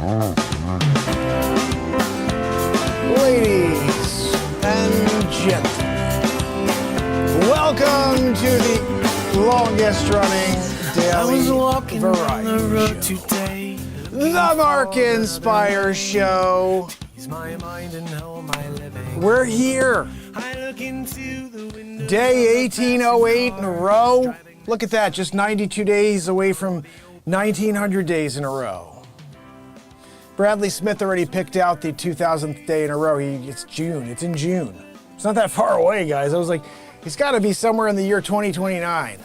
Ladies and gentlemen, welcome to the longest running daily variety show, the Mark Inspires Show. We're here. Day 1808 in a row. Look at that, just 92 days away from 1900 days in a row. Bradley Smith already picked out the 2000th day in a row. It's June, it's in June. It's not that far away, guys. I was like, it's gotta be somewhere in the year 2029.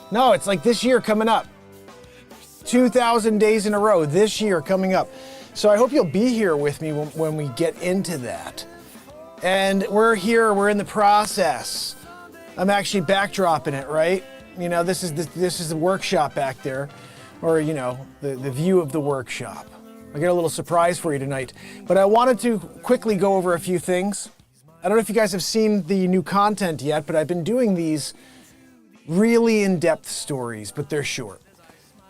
No, it's like this year coming up. 2,000 days in a row, this year coming up. So I hope you'll be here with me when we get into that. And we're here, we're in the process. I'm actually backdropping it, right? You know, this is the workshop back there, or you know, the view of the workshop. I got a little surprise for you tonight, but I wanted to quickly go over a few things. I don't know if you guys have seen the new content yet, but I've been doing these really in-depth stories, but they're short.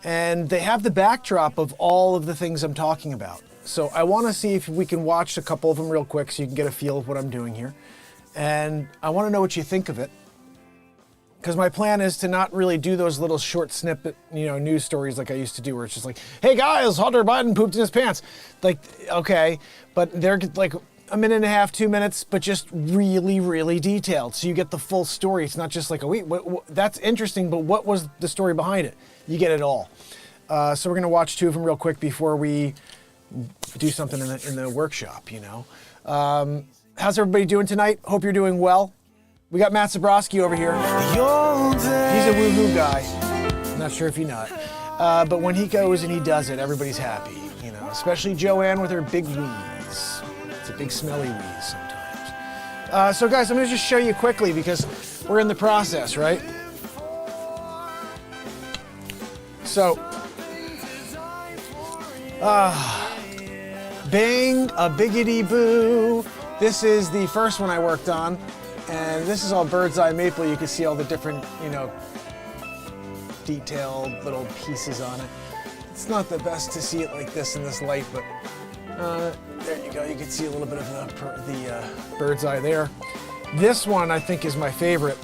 And they have the backdrop of all of the things I'm talking about. So I want to see if we can watch a couple of them real quick so you can get a feel of what I'm doing here. And I want to know what you think of it. Because my plan is to not really do those little short snippet, you know, news stories like I used to do, where it's just like, hey guys, Hunter Biden pooped in his pants. Like, okay, but they're like a minute and a half, 2 minutes, but just really, really detailed. So you get the full story. It's not just like, oh, wait, that's interesting, but what was the story behind it? You get it all. So we're gonna watch two of them real quick before we do something in the workshop, you know. How's everybody doing tonight? Hope you're doing well. We got Matt Zabrowski over here. He's a woohoo guy. I'm not sure if you know it. But when he goes and he does it, everybody's happy, you know, especially Joanne with her big wheeze. It's a big smelly wheeze sometimes. So guys, I'm gonna just show you quickly because we're in the process, right? So, bang, a biggity boo. This is the first one I worked on. And this is all bird's eye maple. You can see all the different, you know, detailed little pieces on it. It's not the best to see it like this in this light, but there you go. You can see a little bit of the bird's eye there. This one I think is my favorite.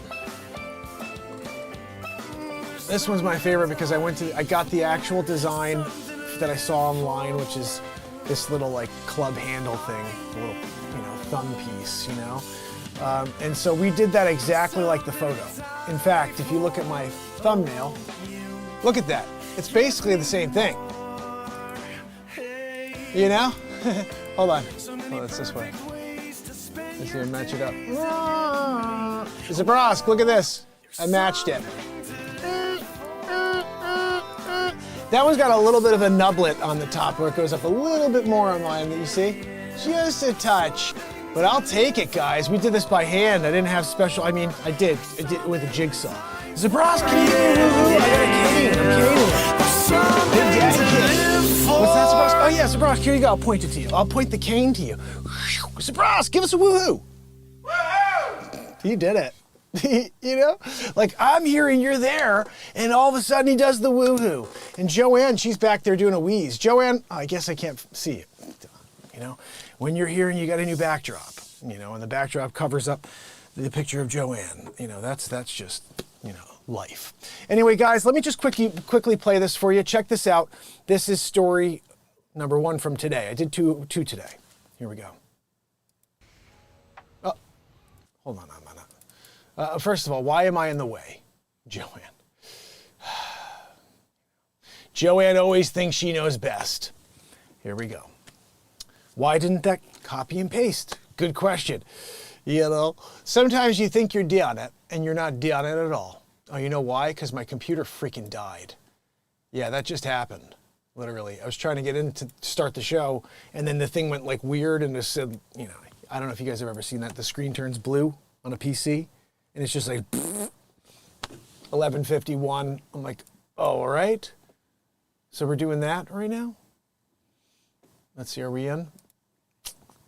This one's my favorite because I got the actual design that I saw online, which is this little like club handle thing, a little, you know, thumb piece, you know. And so we did that exactly like the photo. In fact, if you look at my thumbnail, look at that. It's basically the same thing. You know? Hold on. Oh, it's this way. Let's see if I match it up. Zabrosk, look at this. I matched it. That one's got a little bit of a nublet on the top where it goes up a little bit more on mine that you see. Just a touch. But I'll take it, guys. We did this by hand. I didn't have special, I mean, I did it with a jigsaw. Zabroski! I got a cane. I'm caning. Big Daddy cane. What's that, Zabroski? Oh yeah, Zabroski, here you go. I'll point it to you. I'll point the cane to you. Zabroski, give us a woohoo! Woohoo! You did it. You know? Like, I'm here and you're there, and all of a sudden he does the woohoo. And Joanne, she's back there doing a wheeze. Joanne, I guess I can't see it. You know? When you're here and you got a new backdrop, you know, and the backdrop covers up the picture of Joanne, you know, that's just, you know, life. Anyway, guys, let me just quickly play this for you. Check this out. This is story number 1 from today. I did two today. Here we go. Oh, hold on. First of all, why am I in the way? Joanne. Joanne always thinks she knows best. Here we go. Why didn't that copy and paste? Good question. You know, sometimes you think you're done it, and you're not done it at all. Oh, you know why? Because my computer freaking died. Yeah, that just happened, literally. I was trying to get in to start the show, and then the thing went like weird, and it said, you know, I don't know if you guys have ever seen that. The screen turns blue on a PC, and it's just like, 11:51. I'm like, oh, all right. So we're doing that right now? Let's see, are we in?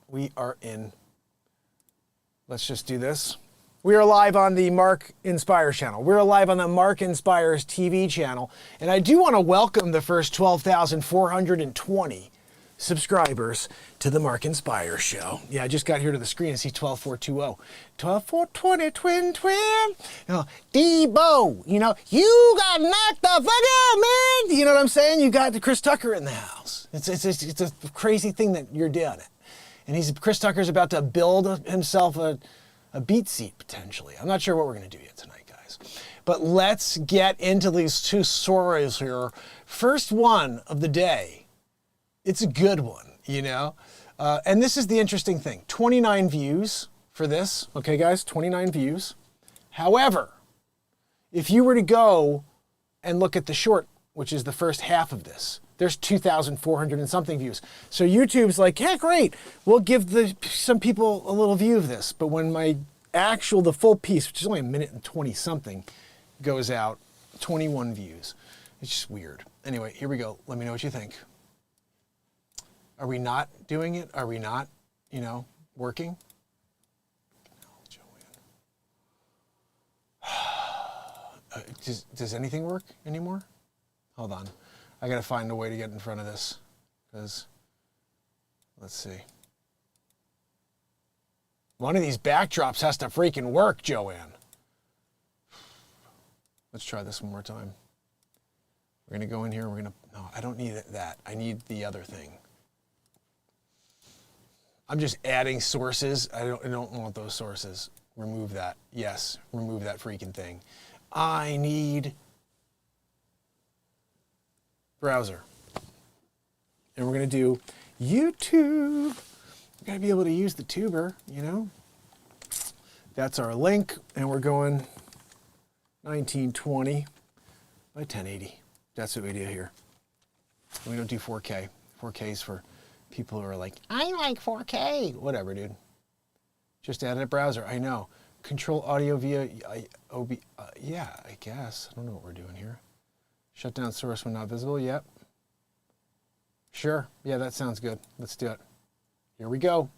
We are in. Let's just do this. We are live on the Mark Inspires channel. We're live on the Mark Inspires TV channel. And I do want to welcome the first 12,420 subscribers to the Mark and Spire show. Yeah, I just got here to the screen and see 12420. 12420 twin twin. You know, Debo, you know, you got knocked the fuck out, man. You know what I'm saying? You got Chris Tucker in the house. It's a crazy thing that you're doing it. And Chris Tucker's about to build himself a BeatSeat potentially. I'm not sure what we're going to do yet tonight, guys. But let's get into these two stories here. First one of the day. It's a good one, you know? And this is the interesting thing. 29 views for this. Okay, guys, 29 views. However, if you were to go and look at the short, which is the first half of this, there's 2,400 and something views. So YouTube's like, yeah, great. We'll give some people a little view of this. But when the full piece, which is only a minute and 20 something, goes out, 21 views. It's just weird. Anyway, here we go. Let me know what you think. Are we not doing it? Are we not, you know, working? No, Joanne. Does anything work anymore? Hold on. I got to find a way to get in front of this. Because, let's see. One of these backdrops has to freaking work, Joanne. Let's try this one more time. We're going to go in here. No, I don't need that. I need the other thing. I'm just adding sources. I don't want those sources. Remove that. Yes, remove that freaking thing. I need browser. And we're going to do YouTube. We're going to be able to use the tuber, you know. That's our link. And we're going 1920 by 1080. That's what we do here. We don't do 4K. 4K is for people who are like, I like 4K. Whatever, dude. Just added a browser. I know. Control audio via OB. Yeah, I guess. I don't know what we're doing here. Shut down source when not visible. Yep. Sure. Yeah, that sounds good. Let's do it. Here we go.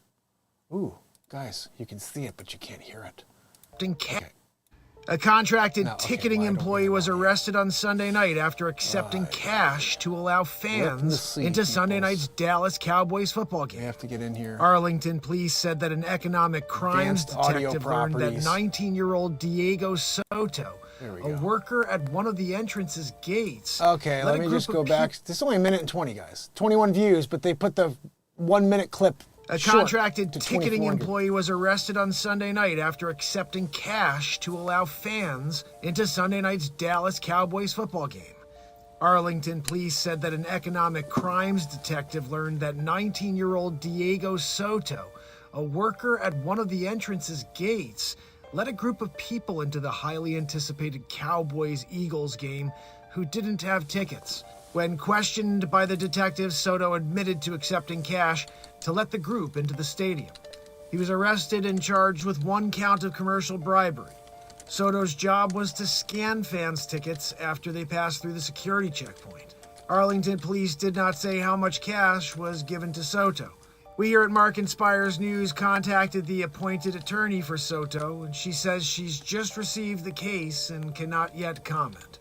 Ooh, guys, you can see it, but you can't hear it. Okay. A contracted ticketing employee was arrested on Sunday night after accepting cash to allow fans into Sunday night's Dallas Cowboys football game. We have to get in here. Arlington police said that an economic crimes detective learned that 19-year-old Diego Soto, a worker at one of the entrance's gates. Okay, let me just go back. This is only a minute and 20, guys. 21 views, but they put the 1 minute clip. A contracted ticketing employee was arrested on Sunday night after accepting cash to allow fans into Sunday night's Dallas Cowboys football game. Arlington police said that an economic crimes detective learned that 19-year-old Diego Soto, a worker at one of the entrance's gates, let a group of people into the highly anticipated Cowboys-Eagles game who didn't have tickets. When questioned by the detective, Soto admitted to accepting cash to let the group into the stadium. He was arrested and charged with 1 count of commercial bribery. Soto's job was to scan fans' tickets after they passed through the security checkpoint. Arlington police did not say how much cash was given to Soto. We here at Mark and Spires News contacted the appointed attorney for Soto, and she says she's just received the case and cannot yet comment.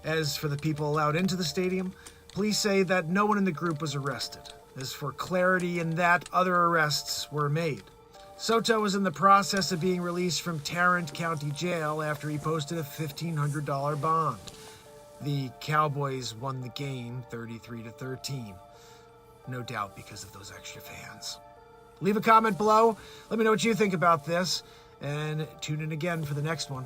As for the people allowed into the stadium, police say that no one in the group was arrested. As for clarity in that, other arrests were made. Soto was in the process of being released from Tarrant County Jail after he posted a $1,500 bond. The Cowboys won the game 33-13. No doubt because of those extra fans. Leave a comment below. Let me know what you think about this. And tune in again for the next one.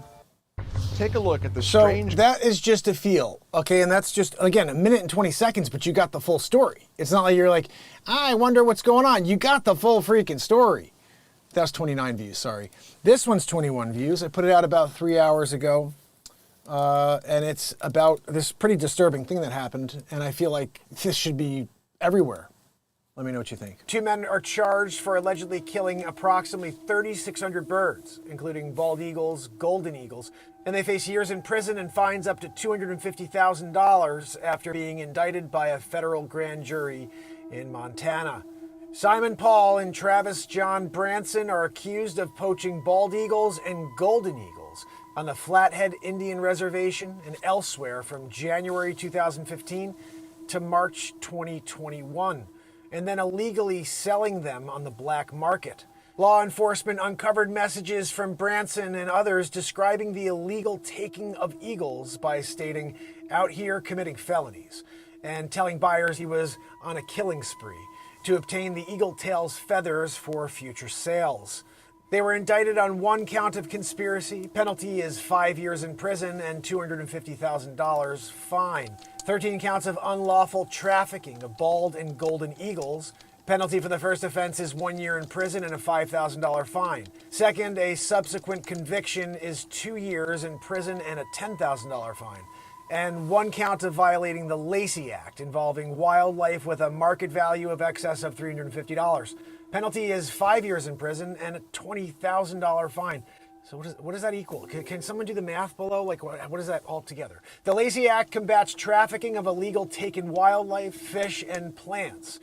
Take a look at the strange... So that is just a feel, okay? And that's just, again, a minute and 20 seconds, but you got the full story. It's not like you're like, I wonder what's going on. You got the full freaking story. That's 29 views, sorry. This one's 21 views. I put it out about 3 hours ago. And it's about this pretty disturbing thing that happened. And I feel like this should be everywhere. Let me know what you think. 2 men are charged for allegedly killing approximately 3,600 birds, including bald eagles, golden eagles, and they face years in prison and fines up to $250,000 after being indicted by a federal grand jury in Montana. Simon Paul and Travis John Branson are accused of poaching bald eagles and golden eagles on the Flathead Indian Reservation and elsewhere from January 2015 to March 2021. and then illegally selling them on the black market. Law enforcement uncovered messages from Branson and others describing the illegal taking of eagles by stating, "out here committing felonies," and telling buyers he was on a killing spree to obtain the eagle tail's feathers for future sales. They were indicted on 1 count of conspiracy. Penalty is 5 years in prison and $250,000 fine. 13 counts of unlawful trafficking of bald and golden eagles. Penalty for the first offense is 1 year in prison and a $5,000 fine. Second, a subsequent conviction is 2 years in prison and a $10,000 fine. And 1 count of violating the Lacey Act involving wildlife with a market value of excess of $350. Penalty is 5 years in prison and a $20,000 fine. So what does that equal? Can someone do the math below? Like, what is that all together? The Lacey Act combats trafficking of illegal taken wildlife, fish, and plants.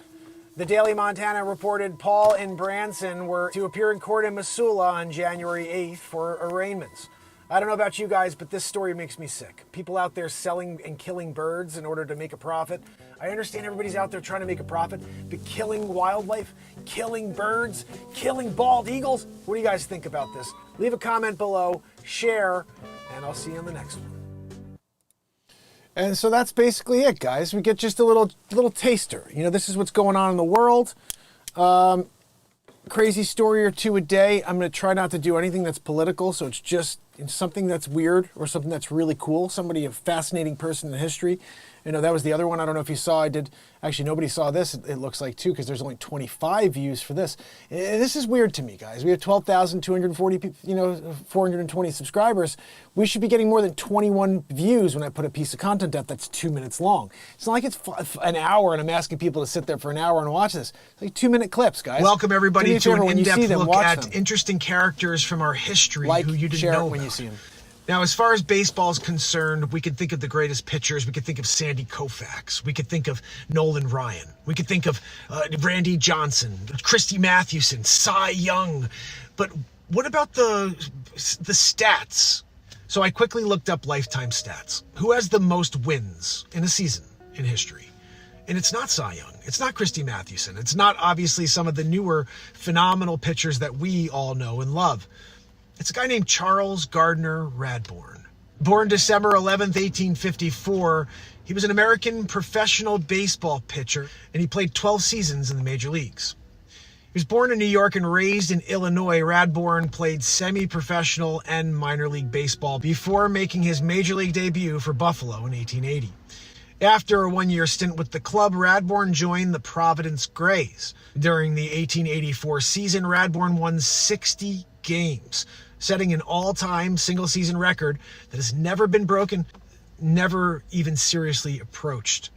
The Daily Montana reported Paul and Branson were to appear in court in Missoula on January 8th for arraignments. I don't know about you guys, but this story makes me sick. People out there selling and killing birds in order to make a profit. I understand everybody's out there trying to make a profit, but killing wildlife, killing birds, killing bald eagles. What do you guys think about this? Leave a comment below, share, and I'll see you on the next one. And so that's basically it, guys. We get just a little taster. You know, this is what's going on in the world. Crazy story or two a day. I'm going to try not to do anything that's political, so it's just something that's weird or something that's really cool. Somebody, a fascinating person in history. You know, that was the other one. I don't know if you saw. I did. Actually, nobody saw this. It looks like too, because there's only 25 views for this. This is weird to me, guys. We have 12,240 people, 420 subscribers. We should be getting more than 21 views when I put a piece of content up that's 2 minutes long. It's not like it's an hour and I'm asking people to sit there for an hour and watch this. It's like 2-minute clips, guys. Welcome everybody to an in-depth look at them. Interesting characters from our history who you didn't share know it when about. you see them. Now, as far as baseball is concerned, we could think of the greatest pitchers. We could think of Sandy Koufax. We could think of Nolan Ryan. We could think of Randy Johnson, Christy Mathewson, Cy Young. But what about the stats? So I quickly looked up lifetime stats. Who has the most wins in a season in history? And it's not Cy Young. It's not Christy Mathewson. It's not obviously some of the newer phenomenal pitchers that we all know and love. It's a guy named Charles Gardner Radbourn. Born December 11th, 1854, he was an American professional baseball pitcher, and he played 12 seasons in the major leagues. He was born in New York and raised in Illinois. Radbourn played semi-professional and minor league baseball before making his major league debut for Buffalo in 1880. After a one-year stint with the club, Radbourn joined the Providence Grays. During the 1884 season, Radbourn won 60 games, setting an all-time single-season record that has never been broken, never even seriously approached.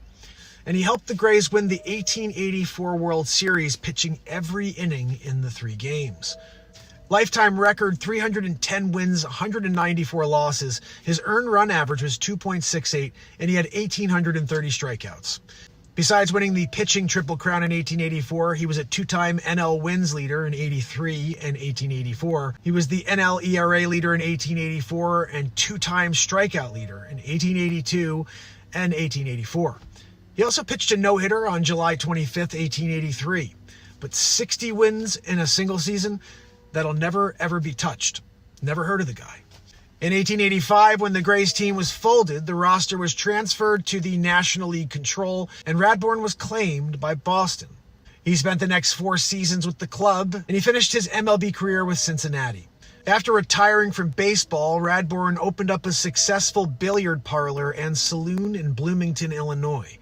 And he helped the Grays win the 1884 World Series, pitching every inning in the 3 games. Lifetime record, 310 wins, 194 losses. His earned run average was 2.68, and he had 1,830 strikeouts. Besides winning the pitching Triple Crown in 1884, he was a 2-time NL wins leader in 83 and 1884. He was the NL ERA leader in 1884 and 2-time strikeout leader in 1882 and 1884. He also pitched a no-hitter on July 25th, 1883. But 60 wins in a single season, that'll never, ever be touched. Never heard of the guy. In 1885, when the Grays team was folded, the roster was transferred to the National League control, and Radbourn was claimed by Boston. He spent the next 4 seasons with the club, and he finished his MLB career with Cincinnati. After retiring from baseball, Radbourn opened up a successful billiard parlor and saloon in Bloomington, Illinois.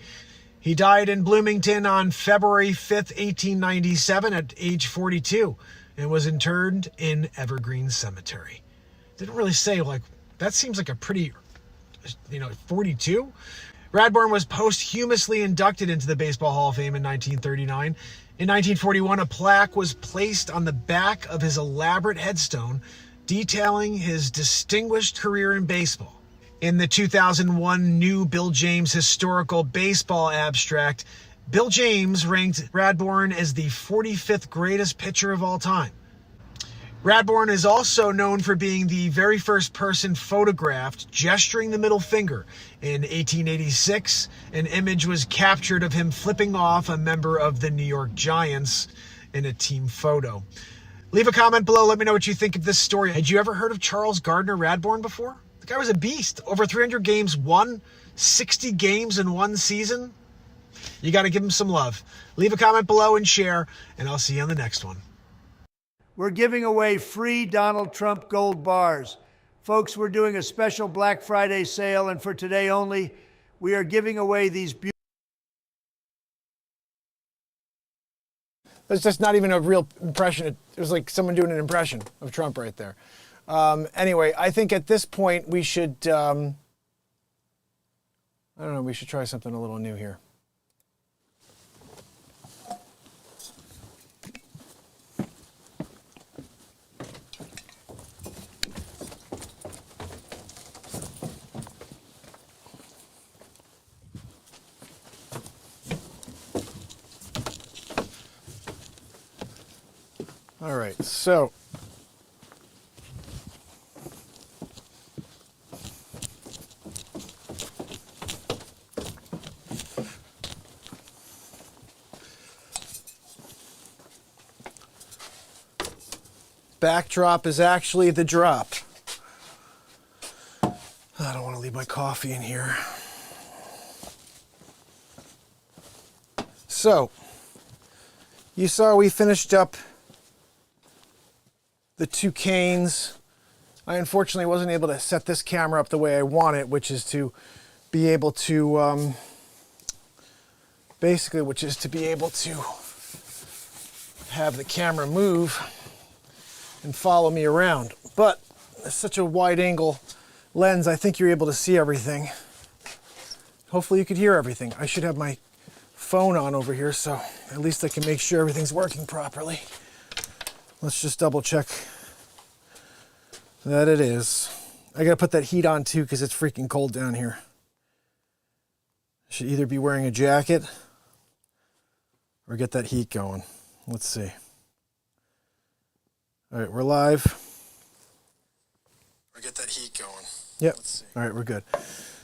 He died in Bloomington on February 5th, 1897 at age 42, and was interred in Evergreen Cemetery. Didn't really say, that seems like a pretty, 42? Radbourn was posthumously inducted into the Baseball Hall of Fame in 1939. In 1941, a plaque was placed on the back of his elaborate headstone detailing his distinguished career in baseball. In the 2001 new Bill James Historical Baseball Abstract, Bill James ranked Radbourn as the 45th greatest pitcher of all time. Radbourne is also known for being the very first person photographed gesturing the middle finger. In 1886, an image was captured of him flipping off a member of the New York Giants in a team photo. Leave a comment below. Let me know what you think of this story. Had you ever heard of Charles Gardner Radbourne before? The guy was a beast. Over 300 games won, 60 games in one season. You got to give him some love. Leave a comment below and share, and I'll see you on the next one. We're giving away free Donald Trump gold bars. Folks, we're doing a special Black Friday sale, and for today only, we are giving away these beautiful... That's just not even a real impression. It was like someone doing an impression of Trump right there. Anyway, I think at this point we should, I don't know, we should try something a little new here. All right, so backdrop is actually the drop. I don't want to leave my coffee in here. So, you saw we finished up the two canes. I unfortunately wasn't able to set this camera up the way I want it, which is to be able to have the camera move and follow me around. But it's such a wide angle lens, I think you're able to see everything. Hopefully you could hear everything. I should have my phone on over here, so at least I can make sure everything's working properly. Let's just double check that it is. I gotta put that heat on too because it's freaking cold down here. Should either be wearing a jacket or get that heat going. Let's see. All right, we're live. Or get that heat going. Yep. Let's see. All right, we're good.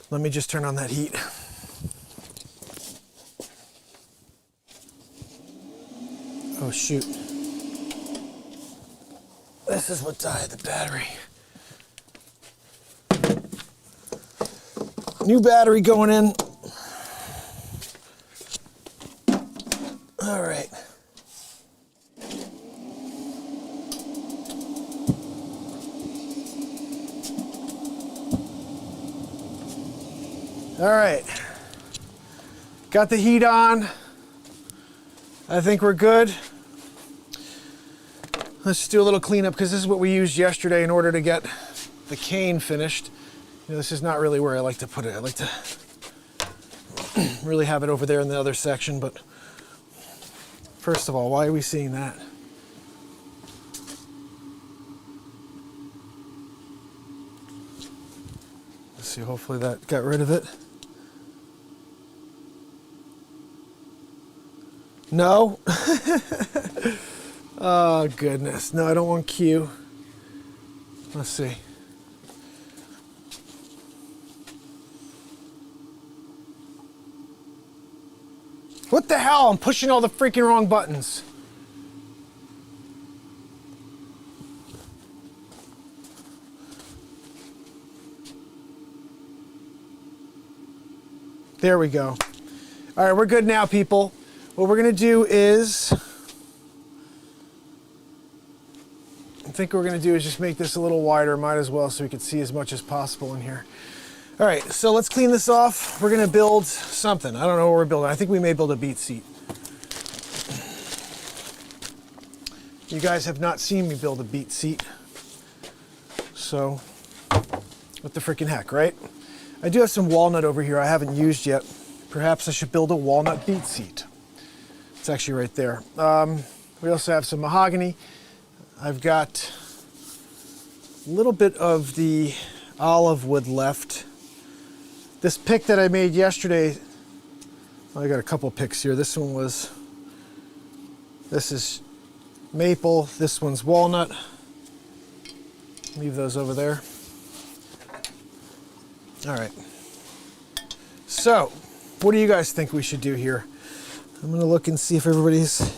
Let me just turn on that heat. Oh shoot. This is what died the battery. New battery going in. All right. All right. Got the heat on. I think we're good. Let's just do a little cleanup because this is what we used yesterday in order to get the cane finished. You know, this is not really where I like to put it. I like to really have it over there in the other section, but first of all, why are we seeing that? Let's see, hopefully that got rid of it. No? Oh, goodness. No, I don't want Q. Let's see. What the hell? I'm pushing all the freaking wrong buttons. There we go. All right, we're good now, people. What we're going to do is... I think what we're going to do is just make this a little wider, might as well, so we can see as much as possible in here. All right, so let's clean this off. We're going to build something. I don't know what we're building. I think we may build a BeatSeat. You guys have not seen me build a BeatSeat. So, what the freaking heck, right? I do have some walnut over here I haven't used yet. Perhaps I should build a walnut BeatSeat. It's actually right there. We also have some mahogany. I've got a little bit of the olive wood left. This pick that I made yesterday, well, I got a couple picks here. This is maple, this one's walnut. Leave those over there. All right. So, what do you guys think we should do here? I'm gonna look and see if everybody's...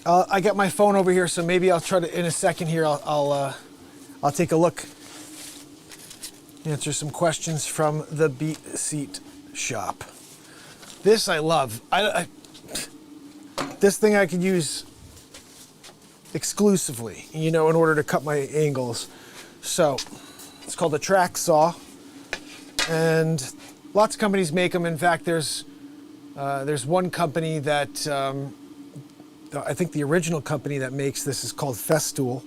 I got my phone over here, so maybe I'll try to, in a second here, I'll take a look, answer some questions from the BeatSeat shop. This I love. This thing I could use exclusively, you know, in order to cut my angles. So, it's called a track saw, and lots of companies make them. In fact, there's one company that, I think the original company that makes this is called Festool.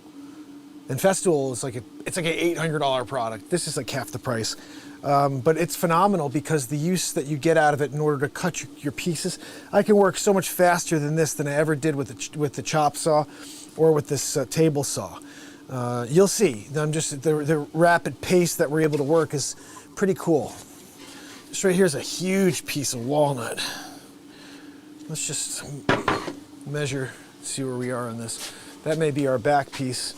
And Festool is it's like an $800 product. This is like half the price. But it's phenomenal because the use that you get out of it in order to cut your pieces. I can work so much faster than this than I ever did with the chop saw or with this table saw. You'll see. The rapid pace that we're able to work is pretty cool. This right here is a huge piece of walnut. Let's just measure, see where we are on this. That may be our back piece.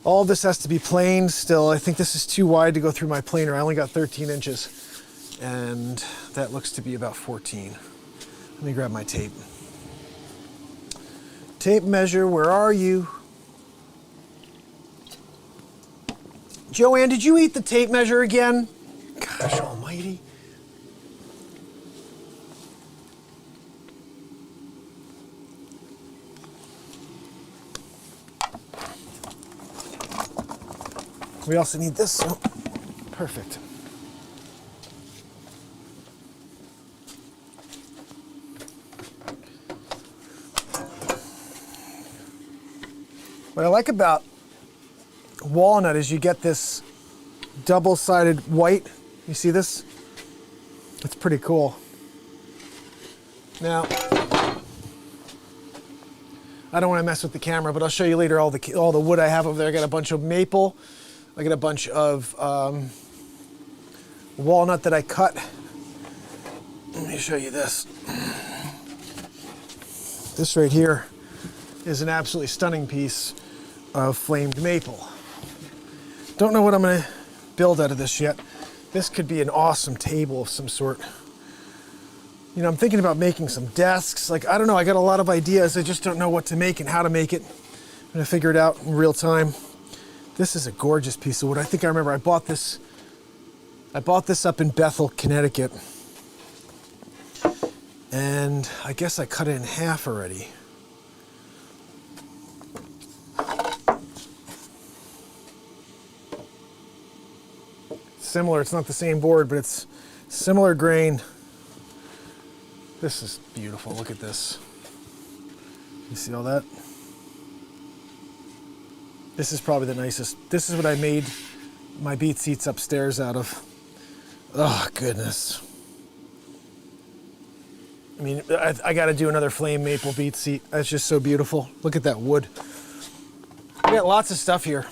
All of this has to be planed still. I think this is too wide to go through my planer. I only got 13 inches, and that looks to be about 14. Let me grab my tape. Tape measure, where are you? Joanne, did you eat the tape measure again? Gosh almighty. We also need this. Oh, perfect. What I like about walnut is you get this double-sided white. You see this? It's pretty cool. Now, I don't want to mess with the camera, but I'll show you later all the wood I have over there. I got a bunch of maple. I got a bunch of walnut that I cut. Let me show you this. This right here is an absolutely stunning piece of flamed maple. Don't know what I'm going to build out of this yet. This could be an awesome table of some sort. You know, I'm thinking about making some desks. Like, I don't know, I got a lot of ideas. I just don't know what to make and how to make it. I'm going to figure it out in real time. This is a gorgeous piece of wood. I think I remember I bought this up in Bethel, Connecticut. And I guess I cut it in half already. Similar, it's not the same board, but it's similar grain. This is beautiful, look at this. You see all that? This is probably the nicest. This is what I made my BeatSeats upstairs out of. Oh, goodness. I mean, I got to do another flame maple BeatSeat. That's just so beautiful. Look at that wood. We got lots of stuff here.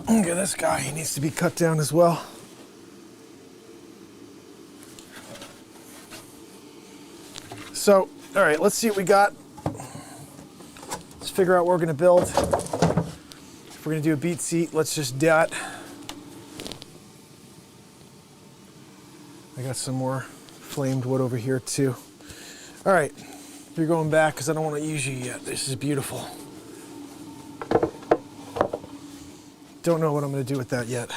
Look at this guy. He needs to be cut down as well. So, all right, let's see what we got. Let's figure out what we're going to build. If we're going to do a BeatSeat, let's just dot. I got some more flamed wood over here too. All right, you're going back because I don't want to use you yet. This is beautiful. Don't know what I'm going to do with that yet.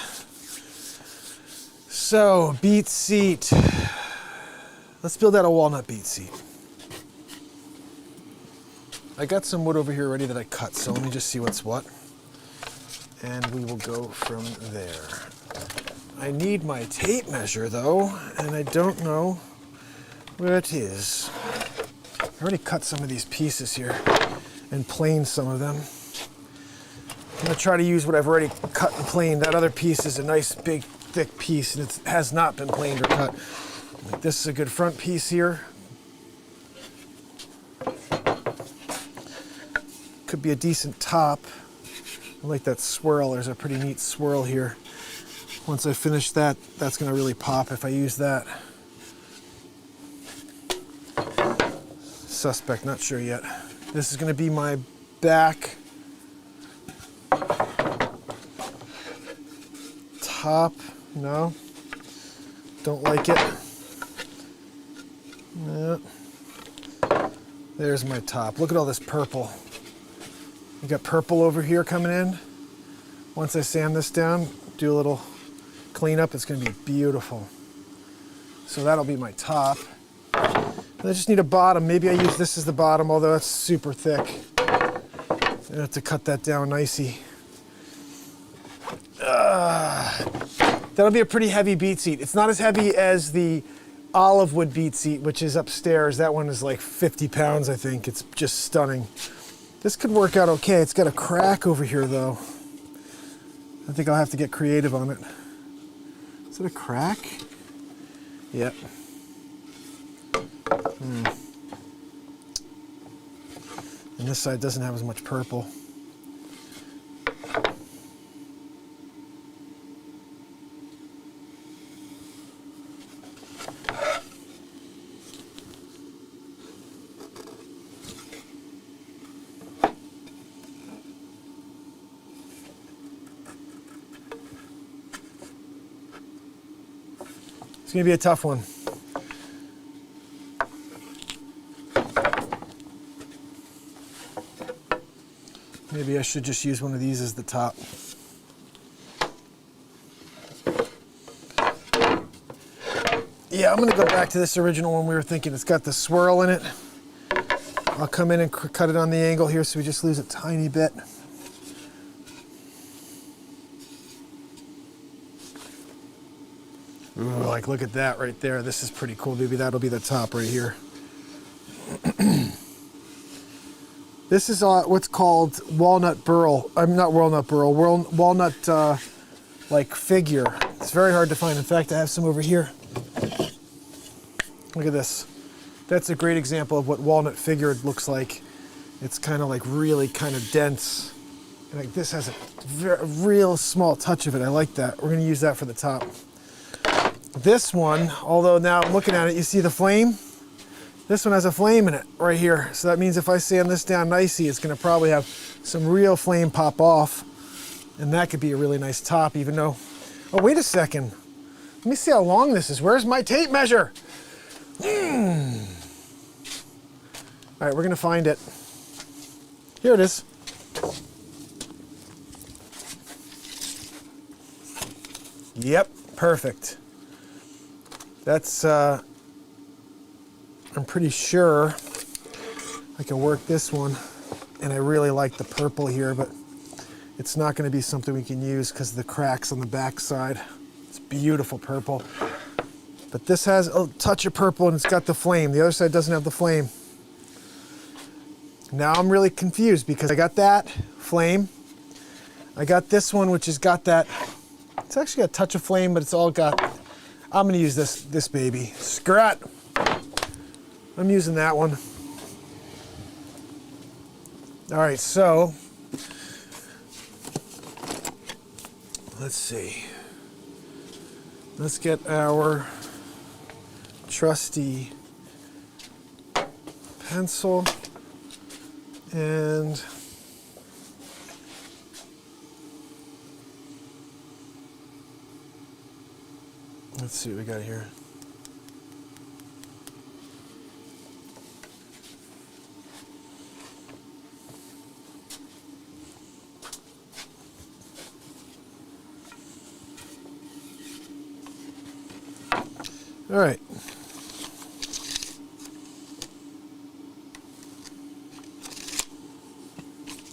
So, BeatSeat. Let's build out a walnut BeatSeat. I got some wood over here already that I cut, so let me just see what's what. And we will go from there. I need my tape measure though, and I don't know where it is. I already cut some of these pieces here and planed some of them. I'm gonna try to use what I've already cut and planed. That other piece is a nice big thick piece and it has not been planed or cut. Like this is a good front piece here. Could be a decent top. I like that swirl. There's a pretty neat swirl here. Once I finish that, that's gonna really pop if I use that. Suspect, not sure yet. This is going to be my back top. No, don't like it. No. There's my top. Look at all this purple. You got purple over here coming in. Once I sand this down, do a little cleanup, it's going to be beautiful. So that'll be my top. I just need a bottom. Maybe I use this as the bottom, although that's super thick. I have to cut that down nicey. That'll be a pretty heavy BeatSeat. It's not as heavy as the olive wood BeatSeat, which is upstairs. That one is like 50 pounds, I think. It's just stunning. This could work out okay. It's got a crack over here, though. I think I'll have to get creative on it. Is it a crack? Yep. And this side doesn't have as much purple. It's going to be a tough one. Maybe I should just use one of these as the top. Yeah, I'm going to go back to this original one we were thinking. It's got the swirl in it. I'll come in and cut it on the angle here so we just lose a tiny bit. Ooh, like look at that right there. This is pretty cool. Maybe that'll be the top right here. This is what's called walnut burl. I'm not walnut burl. Walnut like figure. It's very hard to find. In fact, I have some over here. Look at this. That's a great example of what walnut figure looks like. It's kind of like really kind of dense. And like this has a real small touch of it. I like that. We're going to use that for the top. This one, although now I'm looking at it, you see the flame? This one has a flame in it right here. So that means if I sand this down nicely, it's going to probably have some real flame pop off. And that could be a really nice top, even though... Oh, wait a second. Let me see how long this is. Where's my tape measure? All right, we're going to find it. Here it is. Yep, perfect. That's, I'm pretty sure I can work this one. And I really like the purple here, but it's not going to be something we can use because of the cracks on the back side. It's beautiful purple. But this has a touch of purple and it's got the flame. The other side doesn't have the flame. Now I'm really confused because I got that flame. I got this one, which has got that. It's actually got a touch of flame, but it's all got. I'm going to use this baby. Scrat. I'm using that one. All right, so let's see. Let's get our trusty pencil and let's see what we got here. All right.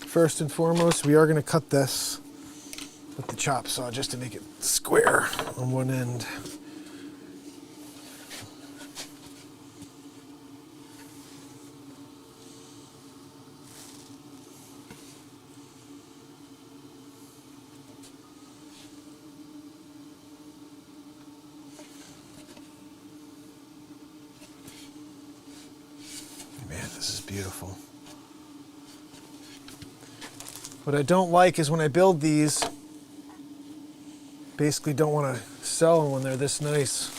First and foremost, we are going to cut this with the chop saw just to make it square on one end. Man, this is beautiful. What I don't like is when I build these, basically don't want to sell them when they're this nice.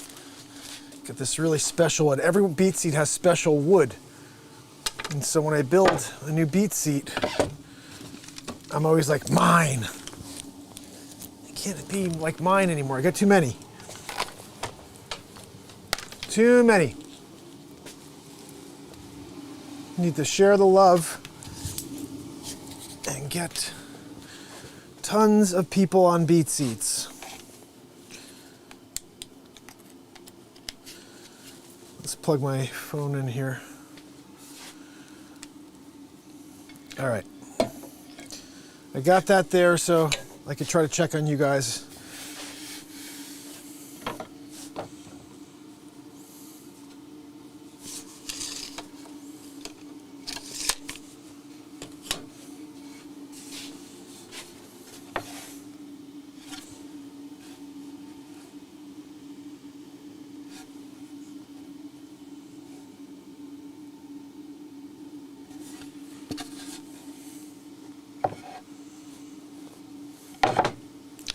Get this really special wood. Every BeatSeat has special wood. And so when I build a new BeatSeat, I'm always like, mine. It can't be like mine anymore. I got too many. Too many. Need to share the love and get tons of people on BeatSeats. Let's plug my phone in here. All right. I got that there so I could try to check on you guys.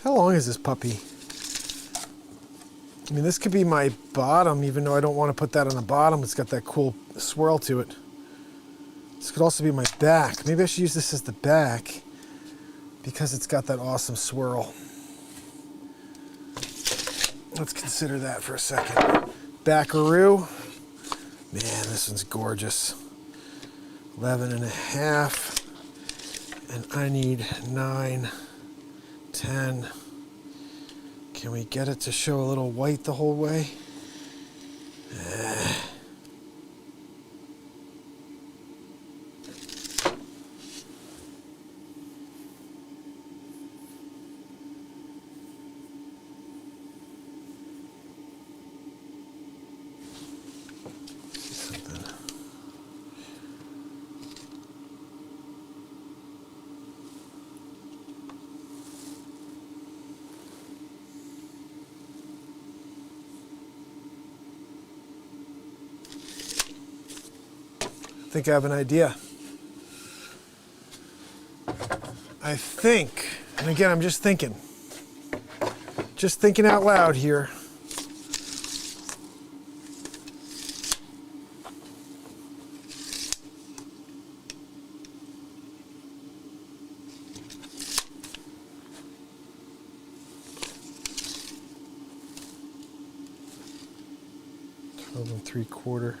How long is this puppy? I mean, this could be my bottom, even though I don't want to put that on the bottom. It's got that cool swirl to it. This could also be my back. Maybe I should use this as the back because it's got that awesome swirl. Let's consider that for a second. Backaroo. Man, this one's gorgeous. 11.5. And I need 9. 10. Can we get it to show a little white the whole way? I think I have an idea. I think, and again, I'm just thinking out loud here. $12 3/4.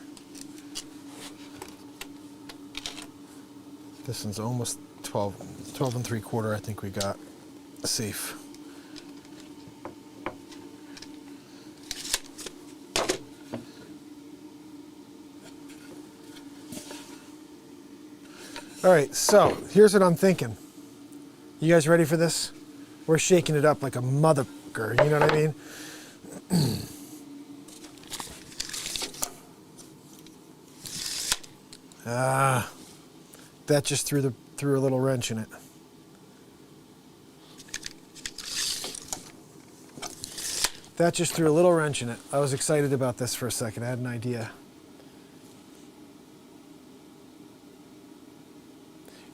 This one's almost 12 3/4. I think we got safe. All right, so here's what I'm thinking. You guys ready for this? We're shaking it up like a motherfucker, you know what I mean? That just threw a little wrench in it. That just threw a little wrench in it. I was excited about this for a second. I had an idea.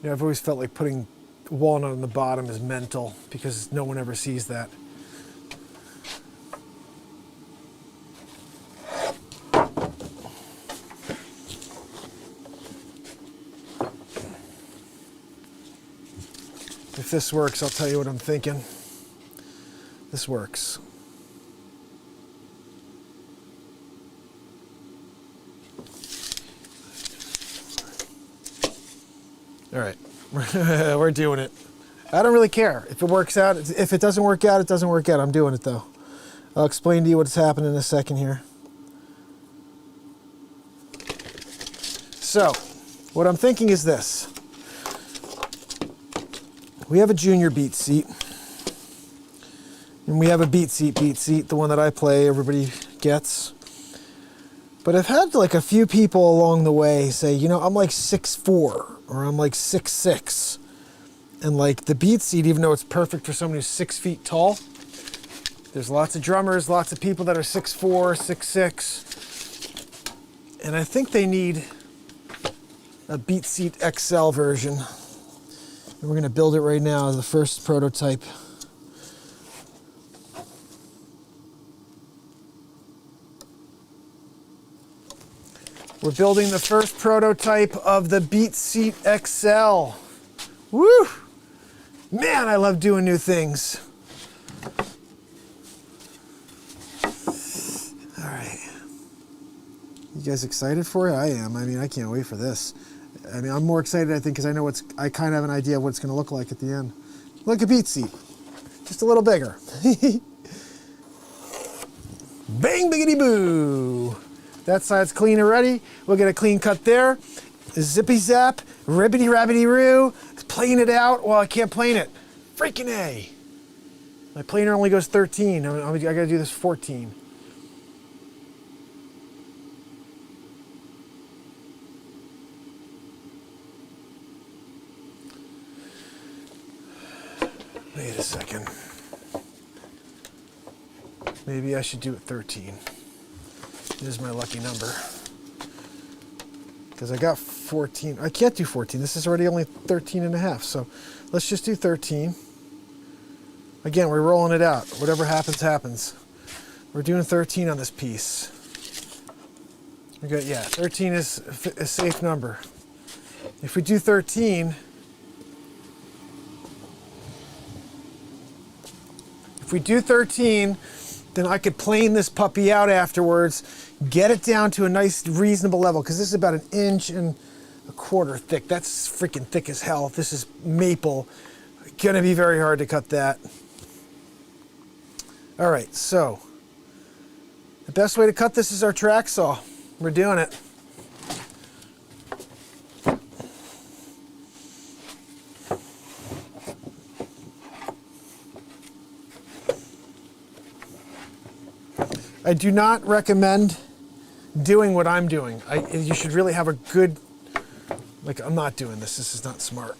You know, I've always felt like putting walnut on the bottom is mental because no one ever sees that. If this works, I'll tell you what I'm thinking. This works. All right, we're doing it. I don't really care if it works out. If it doesn't work out, it doesn't work out. I'm doing it though. I'll explain to you what's happening in a second here. So, what I'm thinking is this. We have a junior BeatSeat. And we have a BeatSeat, the one that I play, everybody gets. But I've had like a few people along the way say, you know, I'm like 6'4", or I'm like 6'6". And like the BeatSeat, even though it's perfect for someone who's 6 feet tall, there's lots of drummers, lots of people that are 6'4", 6'6". And I think they need a BeatSeat XL version. And we're gonna build it right now as the first prototype. We're building the first prototype of the BeatSeat XL. Woo! Man, I love doing new things. All right. You guys excited for it? I am. I mean, I can't wait for this. I mean, I'm more excited, I think, because I kind of have an idea of what it's going to look like at the end. Like a BeatSeat, just a little bigger. Bang, biggity boo. That side's clean already. We'll get a clean cut there. Zippy zap, ribbity rabbity roo. Plane it out. Well, I can't plane it. Freaking A. My planer only goes 13. I gotta do this 14. Wait a second. Maybe I should do it 13. This is my lucky number. Because I got 14. I can't do 14. This is already only 13 and a half. So let's just do 13. Again, we're rolling it out. Whatever happens, happens. We're doing 13 on this piece. We got, yeah, 13 is a safe number. If we do 13, then I could plane this puppy out afterwards, get it down to a nice, reasonable level, because this is about 1.25 inches thick. That's freaking thick as hell. This is maple. Gonna be very hard to cut that. All right, so the best way to cut this is our track saw. We're doing it. I do not recommend doing what I'm doing. You should really have a good, like, I'm not doing this. This is not smart.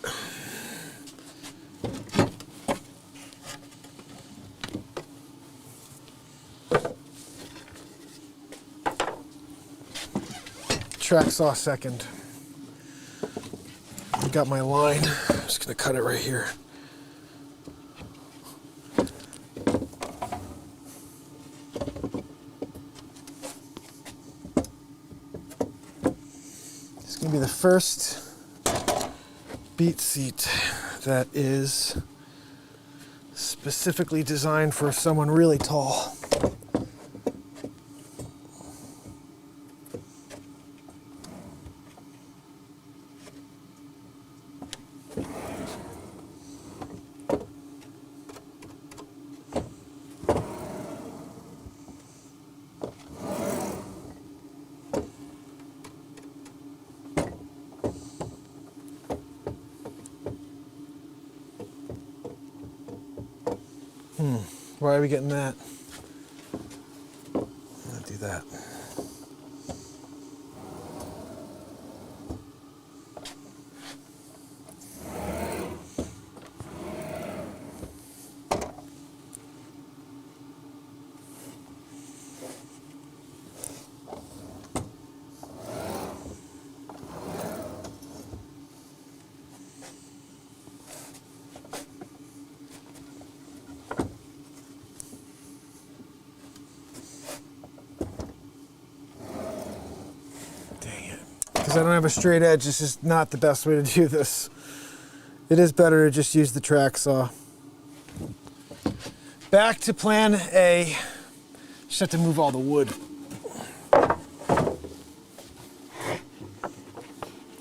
Track saw second. I got my line. I'm just gonna cut it right here. It's gonna be the first BeatSeat that is specifically designed for someone really tall. Why are we getting that? I'm gonna do that. Because I don't have a straight edge, this is not the best way to do this. It is better to just use the track saw. Back to plan A. Just have to move all the wood. All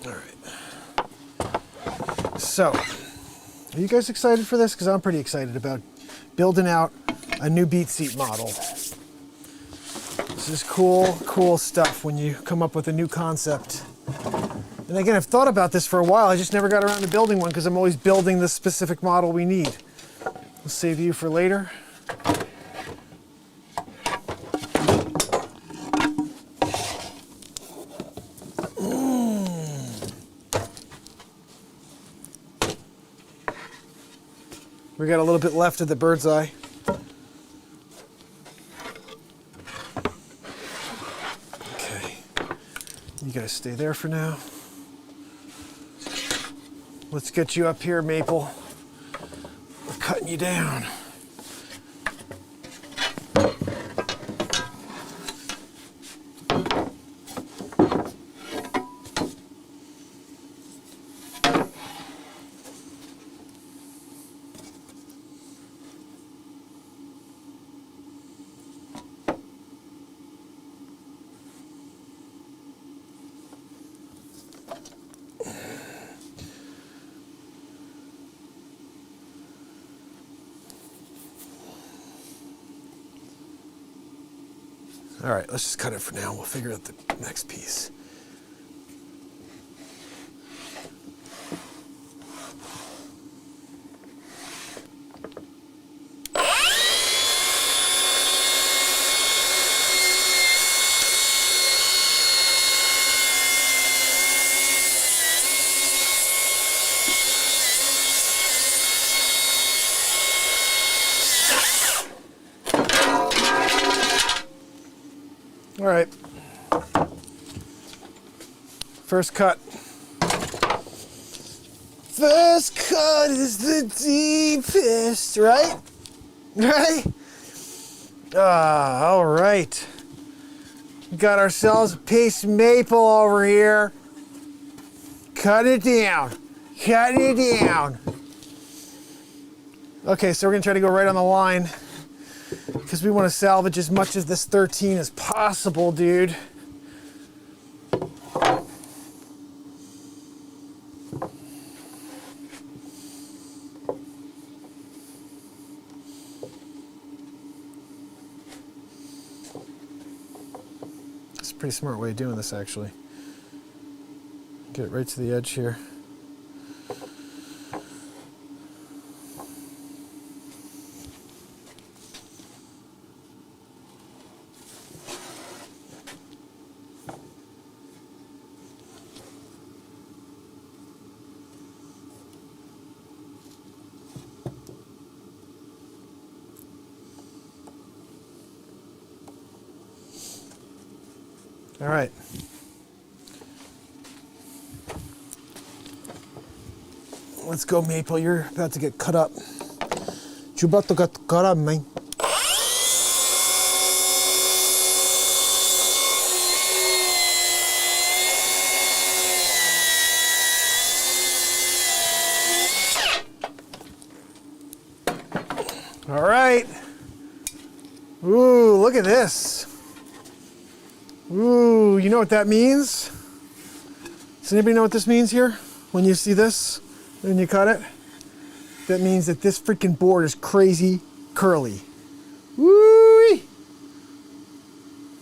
right. So, are you guys excited for this? Because I'm pretty excited about building out a new BeatSeat model. This is cool stuff when you come up with a new concept. And again, I've thought about this for a while. I just never got around to building one because I'm always building the specific model we need. We'll save you for later. We got a little bit left of the bird's eye. Okay, you guys stay there for now. Let's get you up here, Maple. We're cutting you down. All right, let's just cut it for now. We'll figure out the next piece. All right. First cut. First cut is the deepest, right? Right? All right. Got ourselves a piece of maple over here. Cut it down. Cut it down. Okay, so we're gonna try to go right on the line because we want to salvage as much of this 13 as possible, dude. It's a pretty smart way of doing this, actually. Get it right to the edge here. All right. Let's go, Maple. You're about to get cut up. You're about to get cut up, man. All right. Ooh, look at this. Ooh, you know what that means? Does anybody know what this means here? When you see this, when you cut it? That means that this freaking board is crazy curly. Woo!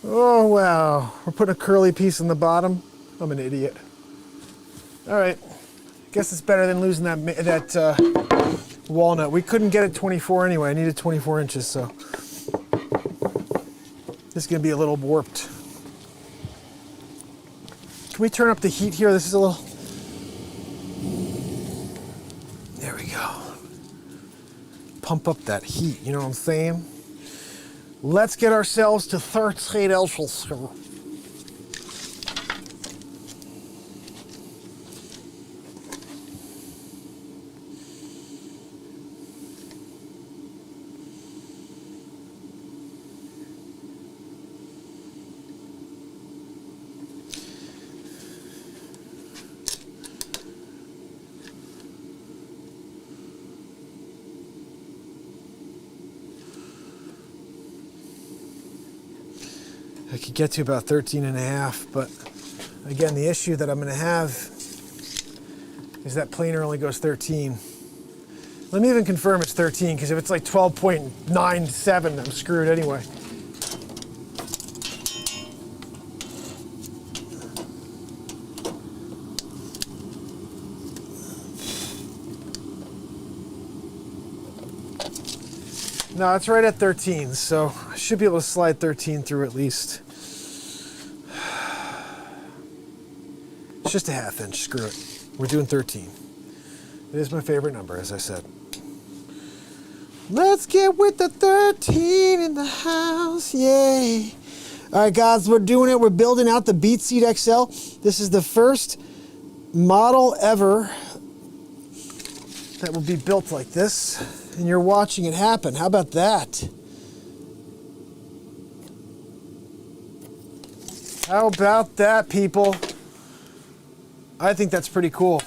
Oh, wow. We're putting a curly piece on the bottom. I'm an idiot. All right. Guess it's better than losing that walnut. We couldn't get it 24 anyway. I needed 24 inches, so this is going to be a little warped. Can we turn up the heat here? This is a little... There we go. Pump up that heat, you know what I'm saying? Let's get ourselves to 13 inches. I could get to about 13 and a half, but again, the issue that I'm going to have is that planer only goes 13. Let me even confirm it's 13, because if it's like 12.97, I'm screwed anyway. No, it's right at 13, so I should be able to slide 13 through at least. It's just a half inch, screw it. We're doing 13. It is my favorite number, as I said. Let's get with the 13 in the house, yay. All right, guys, we're doing it. We're building out the BeatSeat XL. This is the first model ever that will be built like this. And you're watching it happen. How about that? How about that, people? I think that's pretty cool.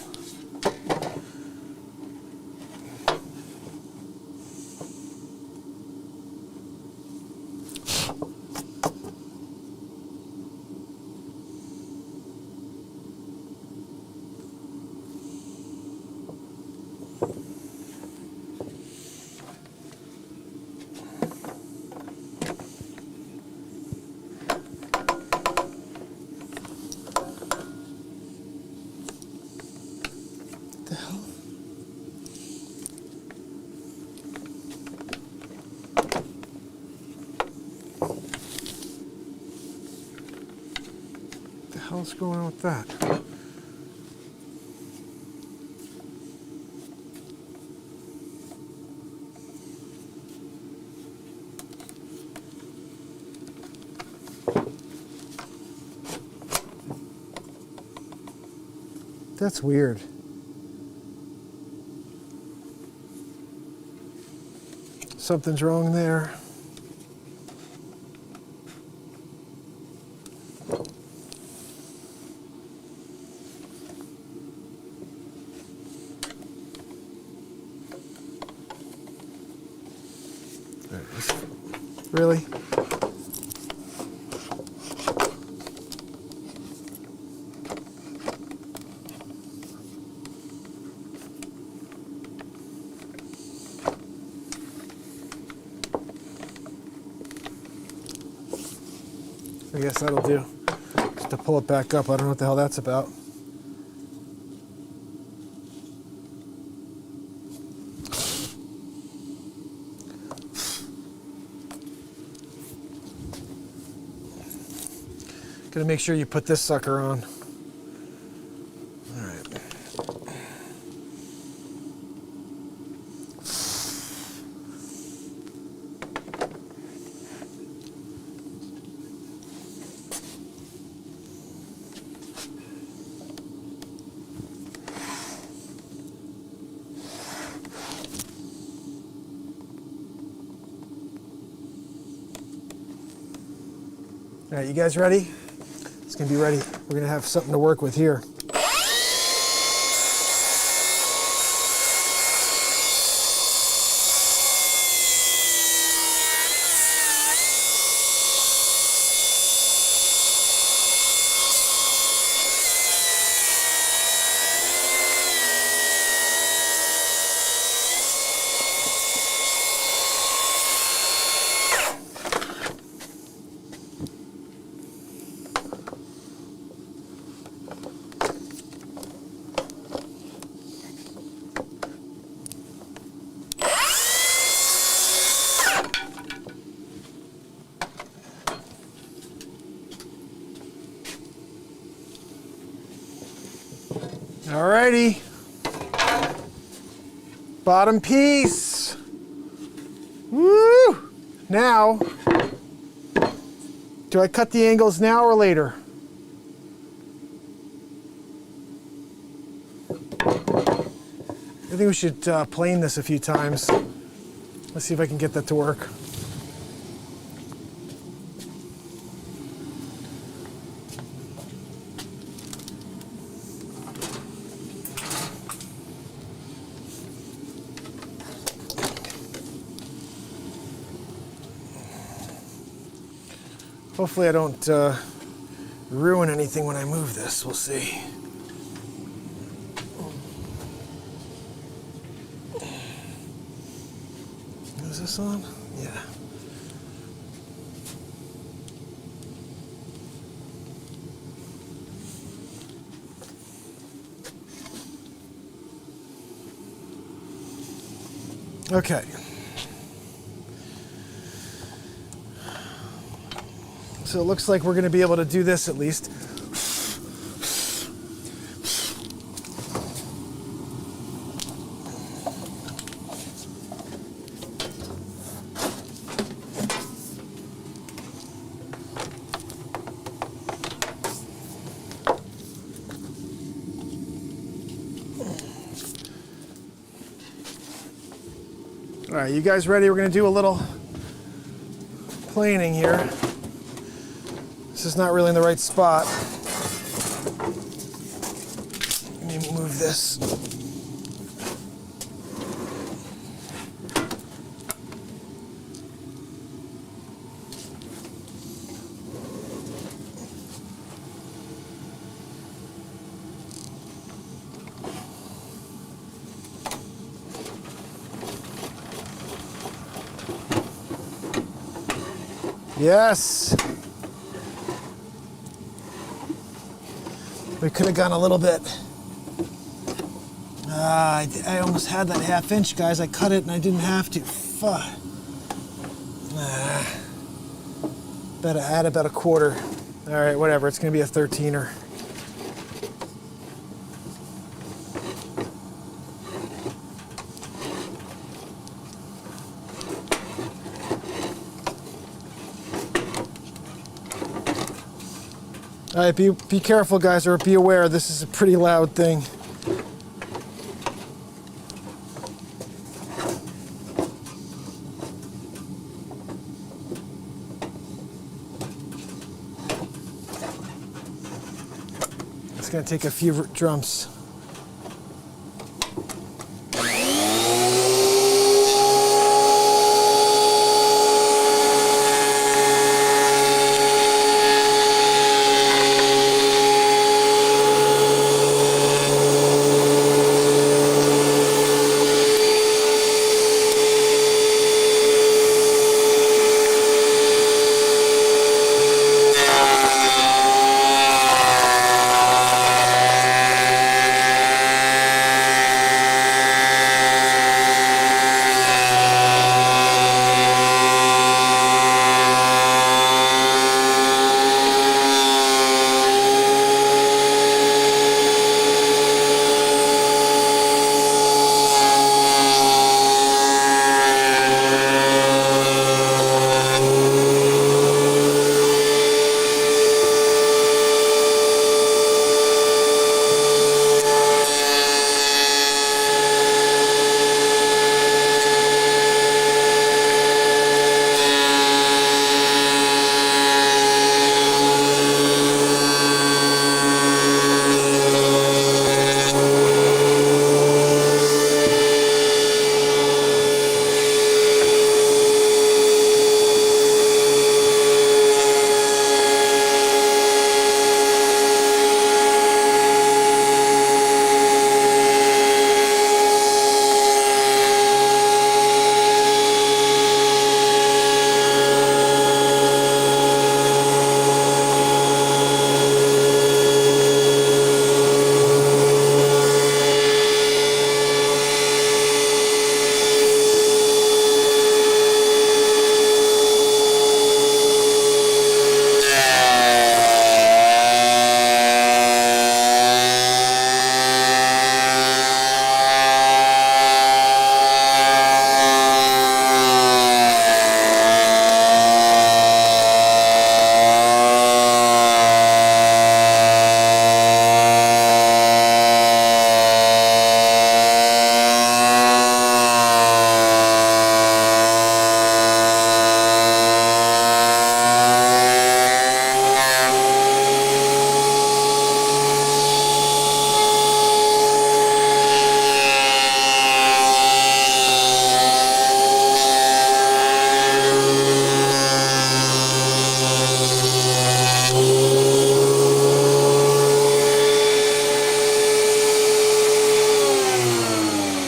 hell's going on with that? That's weird. Something's wrong there. Really? I guess that'll do. Just to pull it back up. I don't know what the hell that's about. Gotta make sure you put this sucker on. All right. All right, you guys ready? It's gonna be ready. We're gonna have something to work with here. Alrighty. Bottom piece. Woo! Now, do I cut the angles now or later? I think we should plane this a few times. Let's see if I can get that to work. Hopefully I don't ruin anything when I move this. We'll see. Is this on? Yeah. Okay. So it looks like we're going to be able to do this at least. All right, you guys ready? We're going to do a little planing here. This is not really in the right spot. Let me move this. Yes. We could have gone a little bit. I almost had that ½ inch, guys. I cut it and I didn't have to. Fuck. Better add about a quarter. All right, whatever. It's going to be a 13er. All right, be careful, guys, or be aware. This is a pretty loud thing. It's going to take a few drums.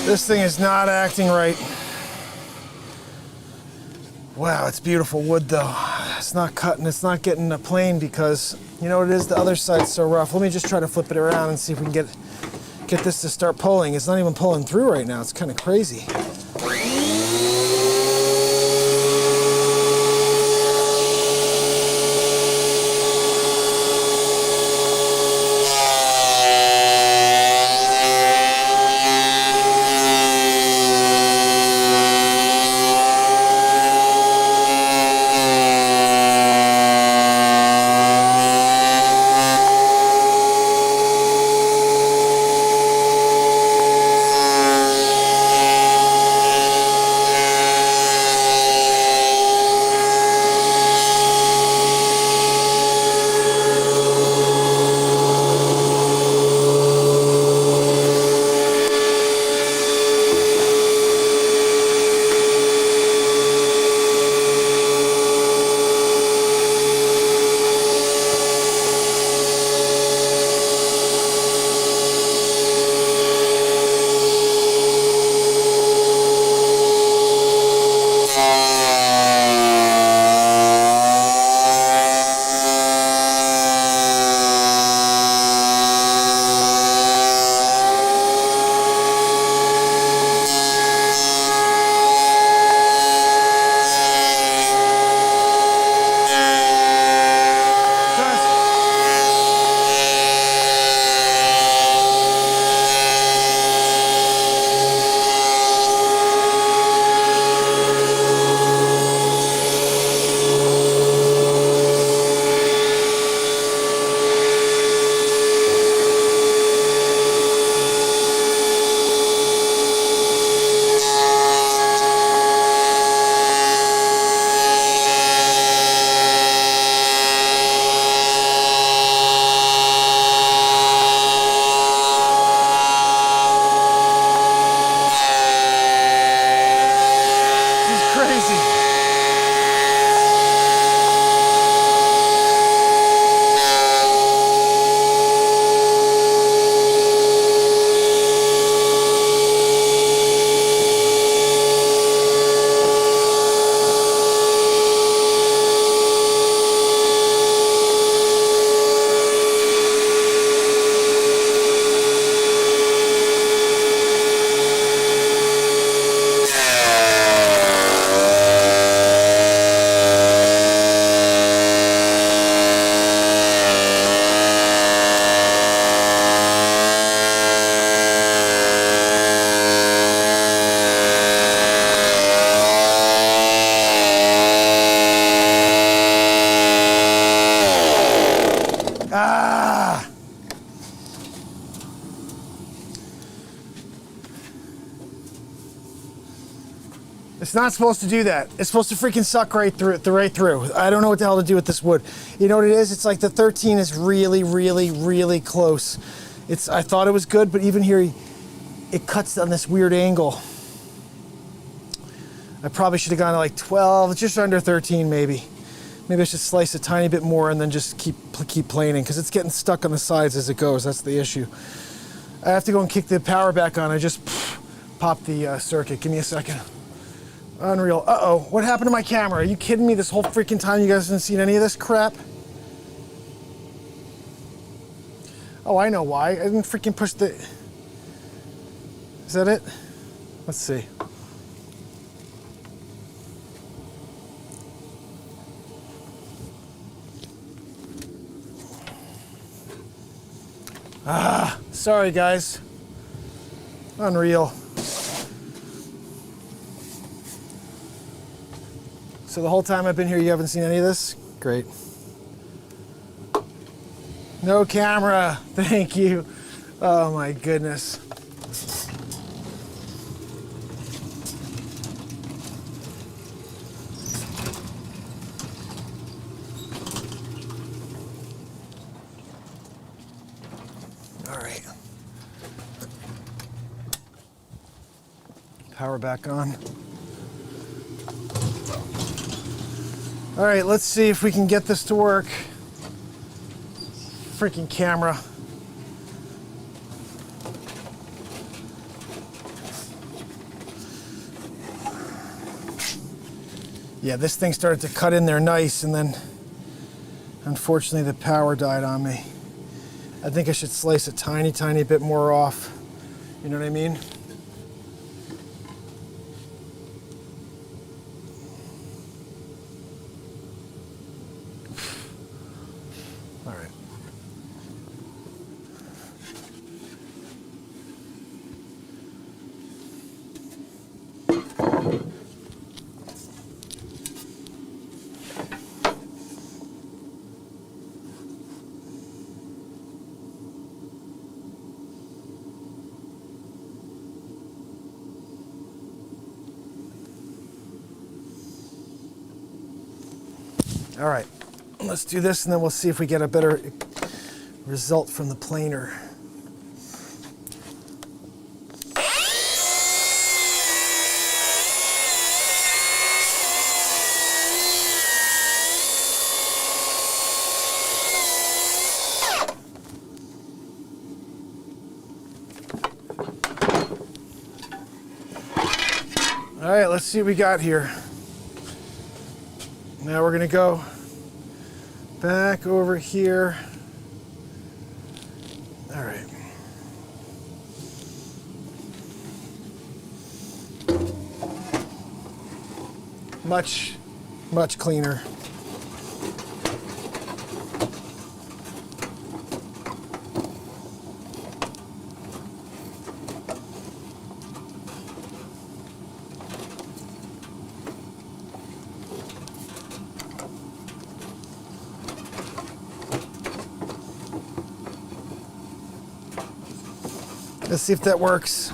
This thing is not acting right. Wow, it's beautiful wood though. It's not cutting, it's not getting a plane because, you know what it is, the other side's so rough. Let me just try to flip it around and see if we can get this to start pulling. It's not even pulling through right now. It's kind of crazy. It's not supposed to do that. It's supposed to freaking suck right through. I don't know what the hell to do with this wood. You know what it is? It's like the 13 is really, really, really close. I thought it was good, but even here, it cuts on this weird angle. I probably should have gone to like 12, just under 13 maybe. Maybe I should slice a tiny bit more and then just keep planing, because it's getting stuck on the sides as it goes. That's the issue. I have to go and kick the power back on. I just popped the circuit. Give me a second. Unreal. Uh-oh, what happened to my camera? Are you kidding me? This whole freaking time you guys haven't seen any of this crap? Oh, I know why. I didn't freaking push the... Is that it? Let's see. Sorry guys. Unreal. So the whole time I've been here, you haven't seen any of this? Great. No camera. Thank you. Oh my goodness. All right. Power back on. All right, let's see if we can get this to work. Freaking camera. Yeah, this thing started to cut in there nice, and then unfortunately the power died on me. I think I should slice a tiny, tiny bit more off. You know what I mean? All right. All right, let's do this and then we'll see if we get a better result from the planer. All right, let's see what we got here. Now we're gonna go back over here. All right. Much, much cleaner. Let's see if that works.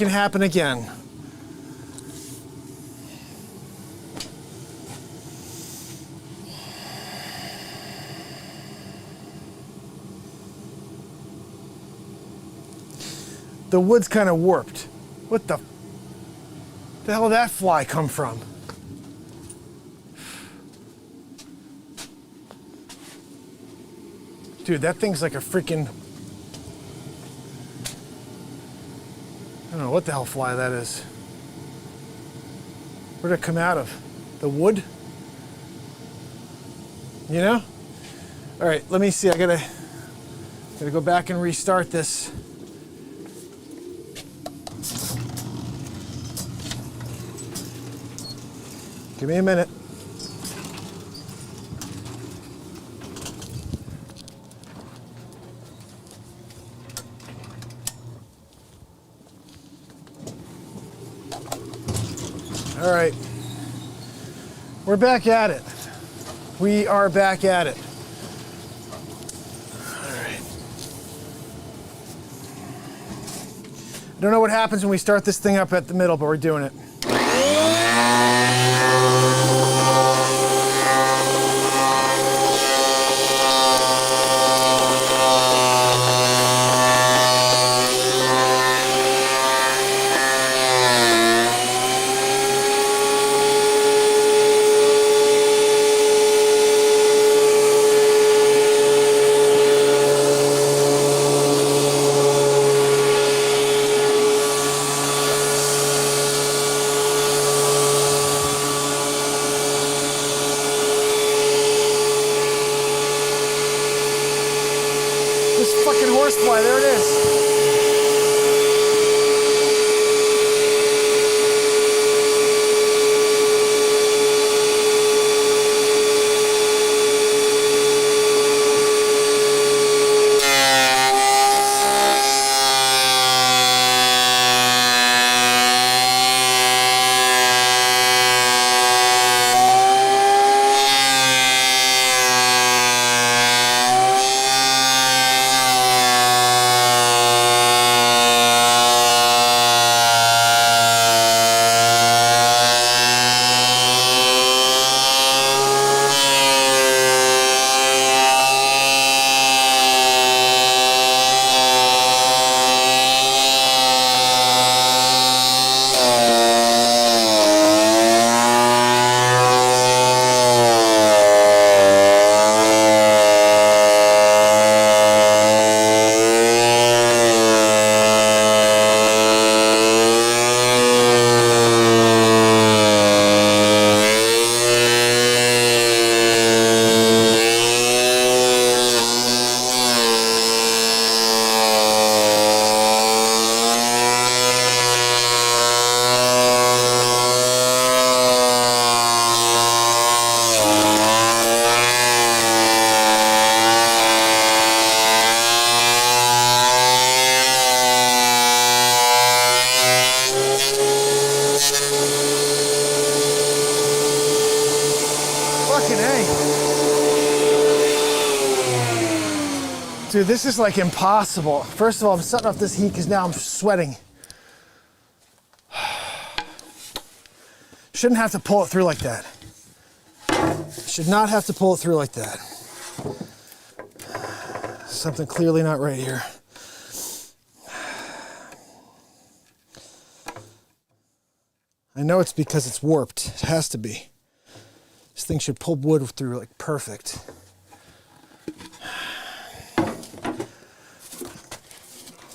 can happen again. The wood's kind of warped. What the hell did that fly come from? Dude, that thing's like a freaking... I don't know what the hell fly that is. Where'd it come out of? The wood? You know? All right, let me see. I gotta go back and restart this. Give me a minute. All right. We're back at it. We are back at it. All right. I don't know what happens when we start this thing up at the middle, but we're doing it. Fucking horsefly, there it is. Dude, this is like impossible. First of all, I'm setting off this heat because now I'm sweating. Shouldn't have to pull it through like that. Should not have to pull it through like that. Something clearly not right here. I know it's because it's warped. It has to be. This thing should pull wood through like perfect.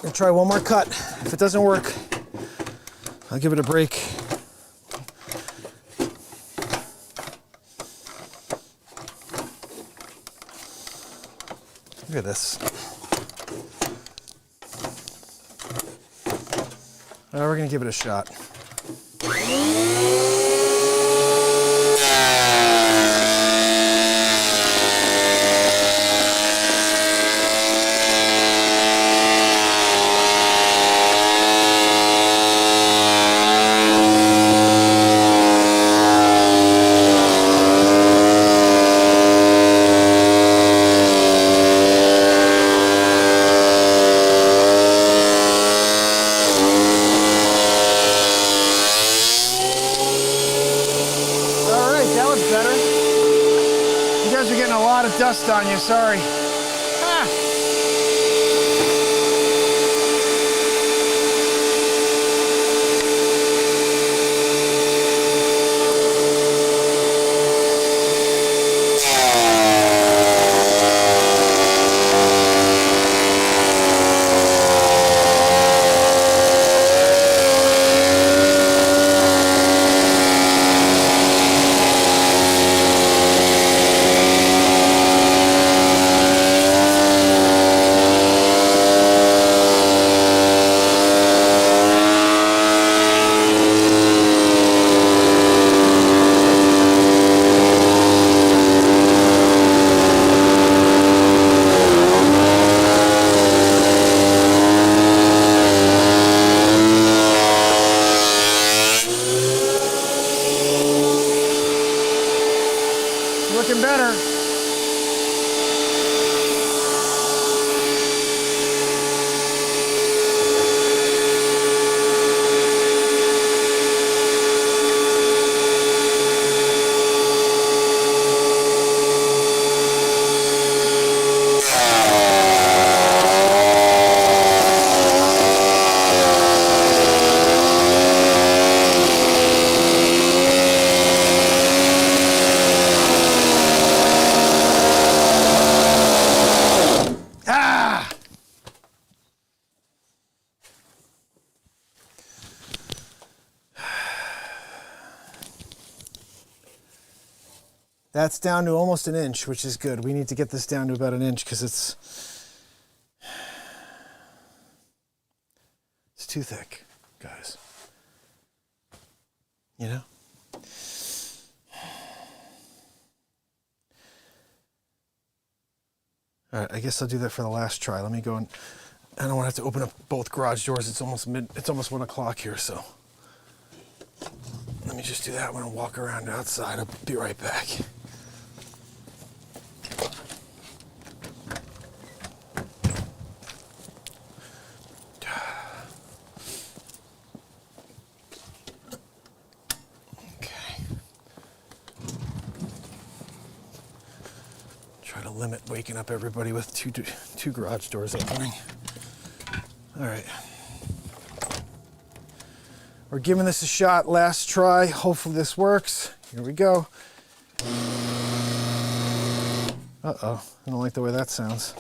I'm gonna try one more cut. If it doesn't work, I'll give it a break. Look at this. All right, we're gonna give it a shot. getting a lot of dust on you, sorry. Ah. Looking better. That's down to almost an inch, which is good. We need to get this down to about an inch because it's too thick, guys. You know? All right, I guess I'll do that for the last try. Let me go and I don't want to have to open up both garage doors. It's almost 1 o'clock here, so let me just do that. I'm gonna walk around outside. I'll be right back. Try to limit waking up everybody with two garage doors opening. All right. We're giving this a shot, last try. Hopefully this works. Here we go. Uh-oh, I don't like the way that sounds.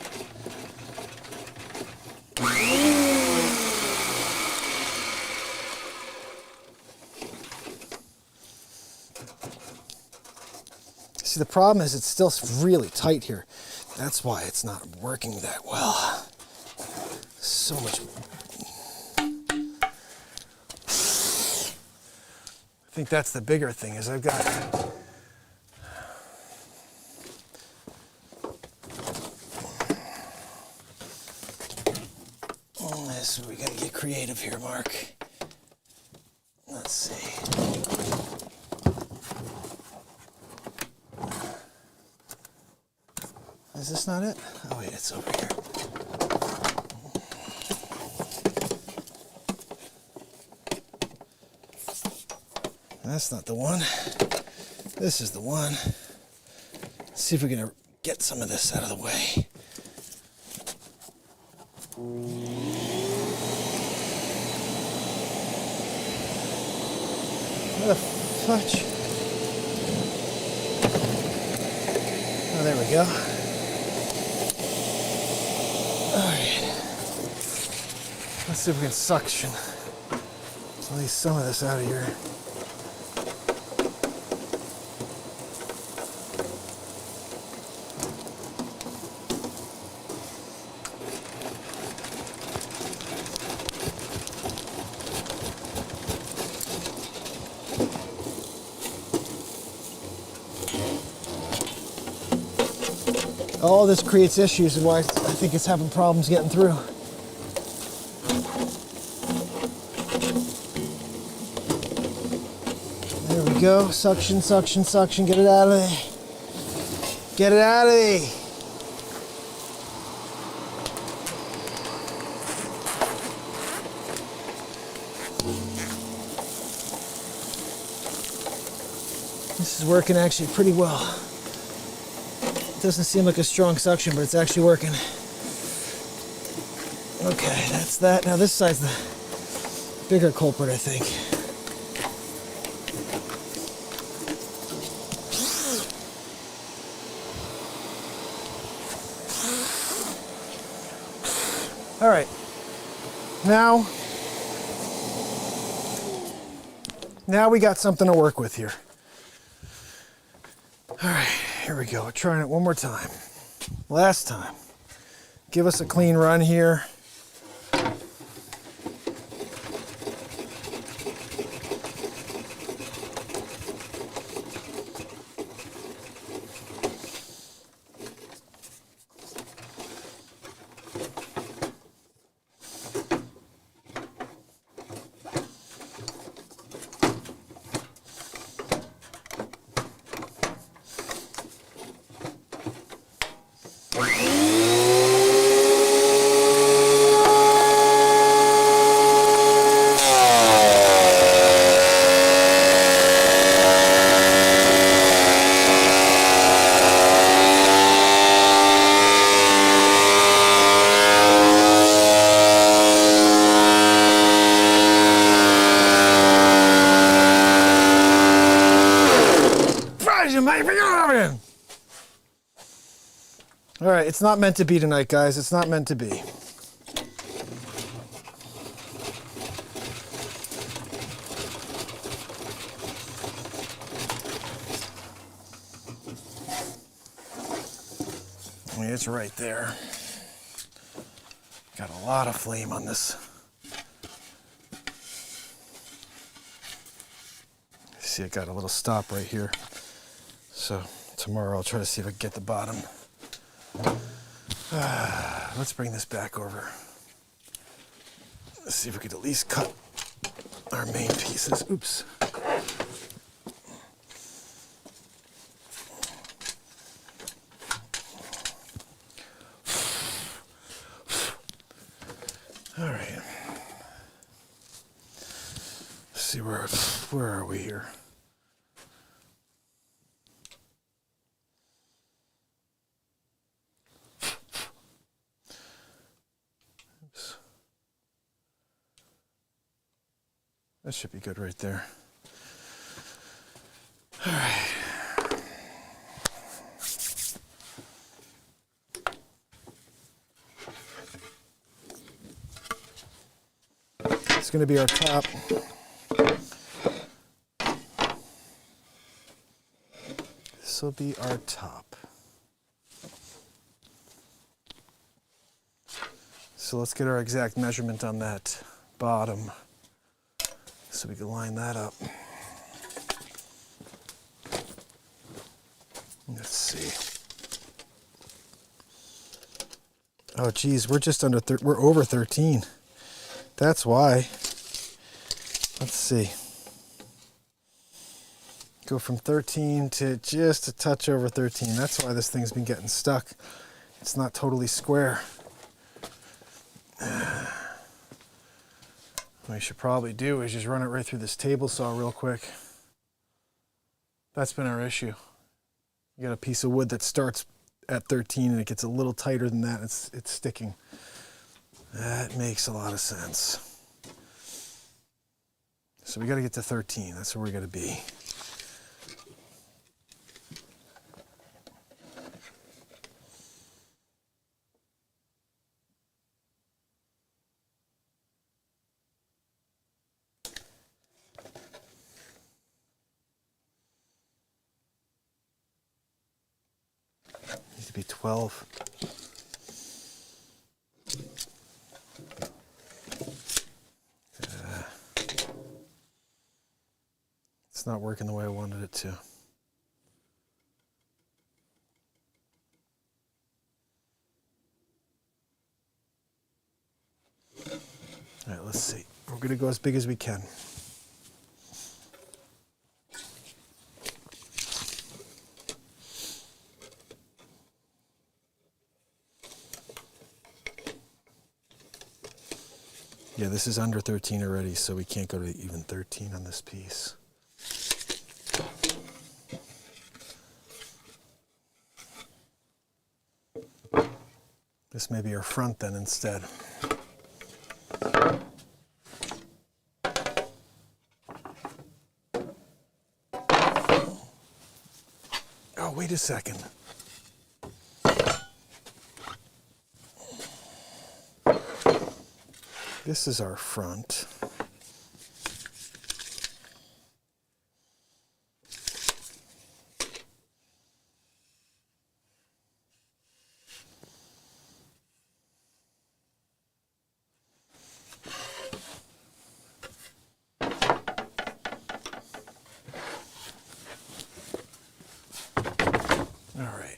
See, the problem is it's still really tight here. That's why it's not working that well. So much. I think that's the bigger thing is I've got this. We gotta get creative here, Mark. Let's see. Is this not it? Oh wait, it's over here. That's not the one. This is the one. Let's see if we can get some of this out of the way. What the fudge? Oh, there we go. All right. Let's see if we can suction at least some of this out of here. All this creates issues and why I think it's having problems getting through. There we go. Suction, suction, suction. Get it out of there. Get it out of there. This is working actually pretty well. Doesn't seem like a strong suction, but it's actually working. Okay, that's that. Now this side's the bigger culprit, I think. All right, now we got something to work with here. All right, here we go. We're trying it one more time. Last time. Give us a clean run here. All right, it's not meant to be tonight, guys. It's not meant to be. I mean, it's right there. Got a lot of flame on this. See, I got a little stop right here. So tomorrow I'll try to see if I can get the bottom. Let's bring this back over. Let's see if we could at least cut our main pieces. Oops. All right. Let's see where are we here? That should be good right there. All right. It's going to be our top. This will be our top. So let's get our exact measurement on that bottom, so we can line that up. Let's see. Oh geez, we're just under, we're over 13. That's why. Let's see. Go from 13 to just a touch over 13. That's why this thing's been getting stuck. It's not totally square. What we should probably do is just run it right through this table saw real quick. That's been our issue. You got a piece of wood that starts at 13 and it gets a little tighter than that. It's sticking. That makes a lot of sense. So we got to get to 13. That's where we got to be. Needs to be 12. It's not working the way I wanted it to. All right, let's see. We're going to go as big as we can. Yeah, this is under 13 already, so we can't go to even 13 on this piece. This may be our front then instead. Oh, wait a second. This is our front. All right.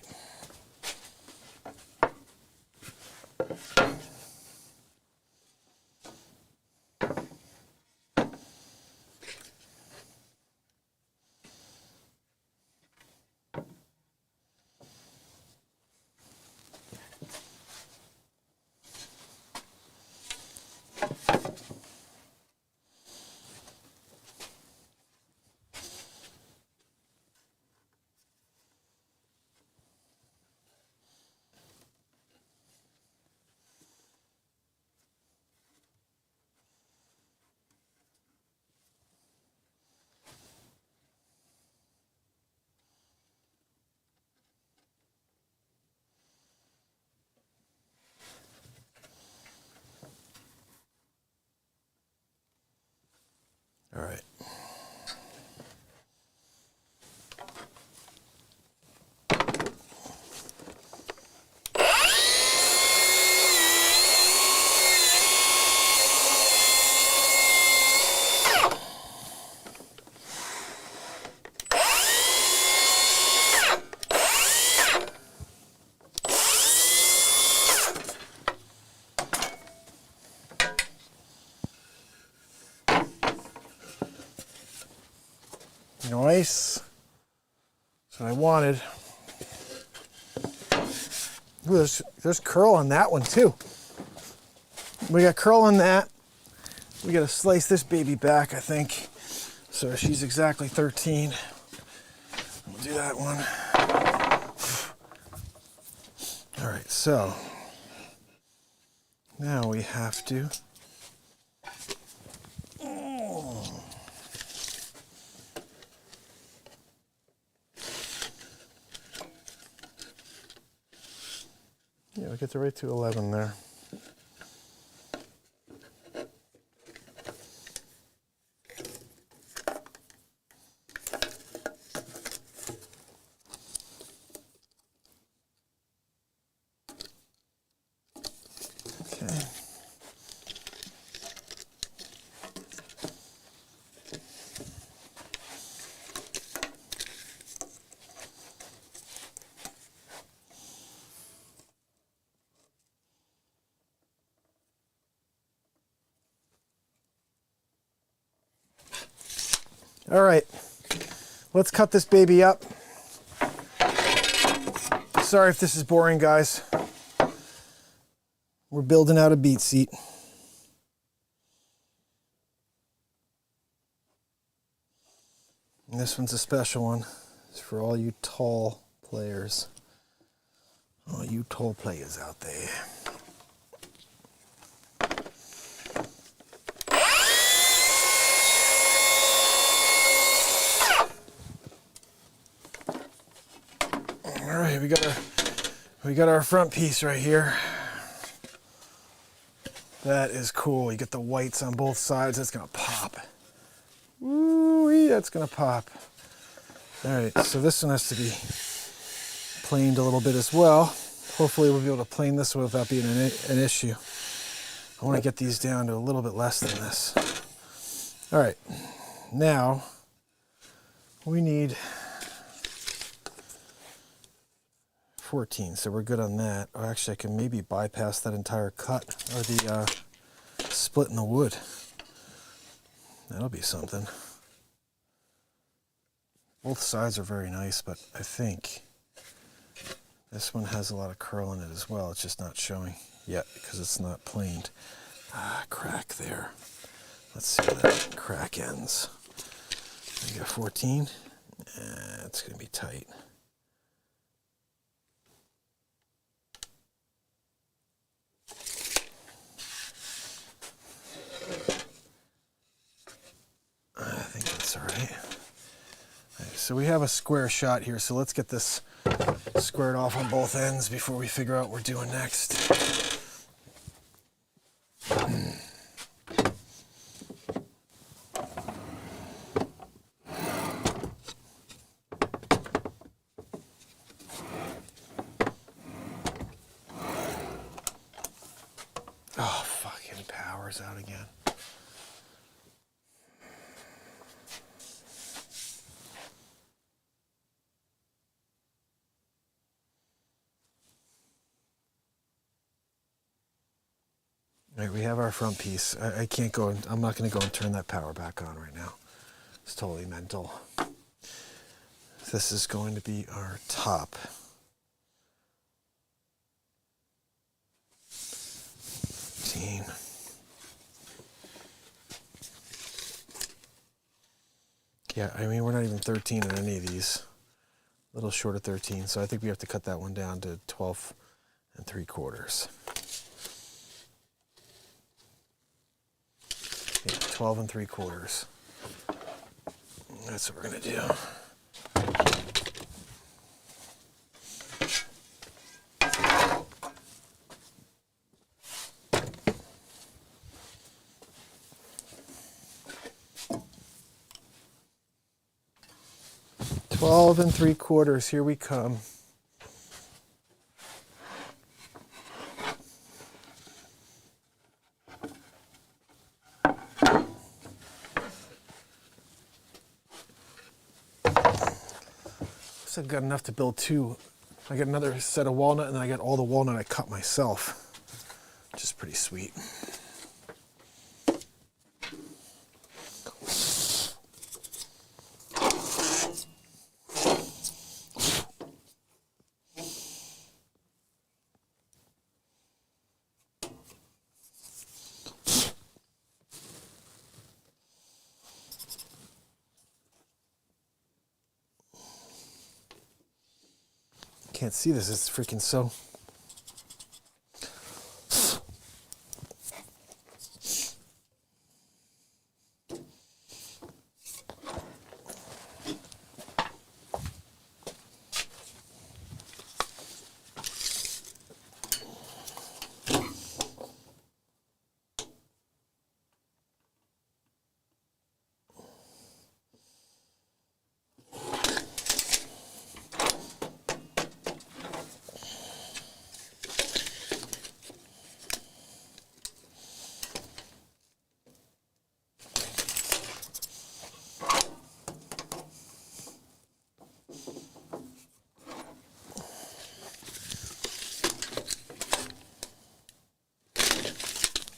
All right. Nice. That's what I wanted. Ooh, there's curl on that one too. We got curl on that. We gotta slice this baby back, I think. So she's exactly 13. We'll do that one. All right, so now we have to yeah, we get to right to 11 there. Okay. All right, let's cut this baby up. Sorry if this is boring, guys. We're building out a BeatSeat. And this one's a special one. It's for all you tall players. All you tall players out there. All right, we got our front piece right here. That is cool. You get the whites on both sides. That's gonna pop. Woo-wee, that's gonna pop. All right, so this one has to be planed a little bit as well. Hopefully we'll be able to plane this without being an issue. I want to get these down to a little bit less than this. All right, now we need 14, so we're good on that. Or actually, I can maybe bypass that entire cut or the split in the wood. That'll be something. Both sides are very nice, but I think this one has a lot of curl in it as well. It's just not showing yet because it's not planed. Ah, crack there. Let's see where that crack ends. We got 14. It's going to be tight. so we have a square shot here, so let's get this squared off on both ends before we figure out what we're doing next. Oh, fucking power's out again. All right, we have our front piece. I can't go, I'm not going to go and turn that power back on right now. It's totally mental. This is going to be our top. Yeah, I mean, we're not even 13 in any of these. A little short of 13, so I think we have to cut that one down to 12 3/4. Yeah, 12 3/4. That's what we're gonna do. Twelve 3/4, here we come. So I've got enough to build two. I got another set of walnut, and then I got all the walnut I cut myself, which is pretty sweet. Can't see this, it's freaking so.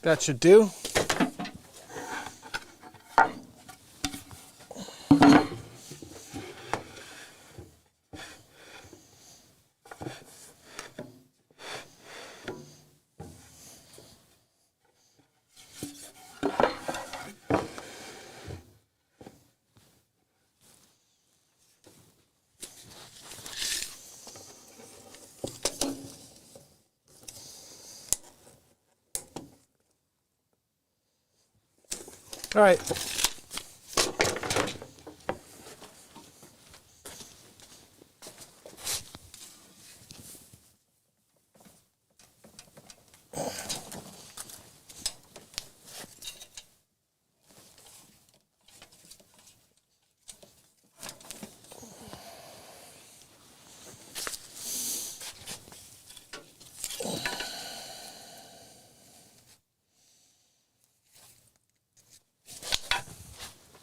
That should do. All right.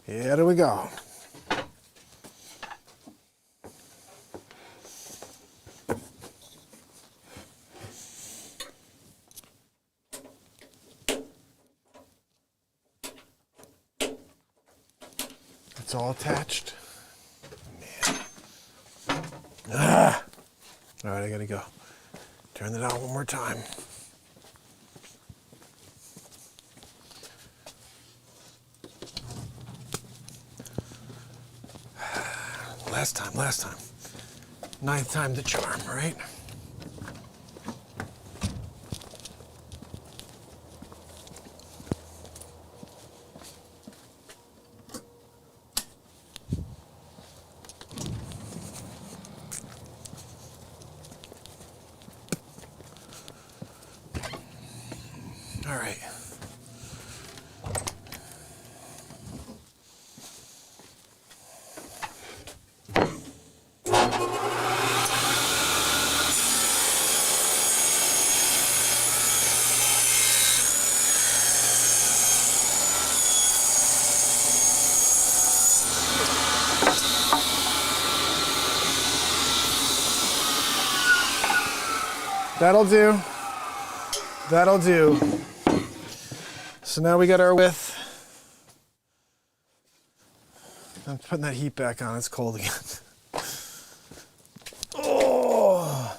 Here we go. It's all attached. Man. Ah! All right, I gotta go. Turn it on one more time. Last time. 9th time the charm, right? All right. That'll do. That'll do. So now we got our width. I'm putting that heat back on. It's cold again. Oh.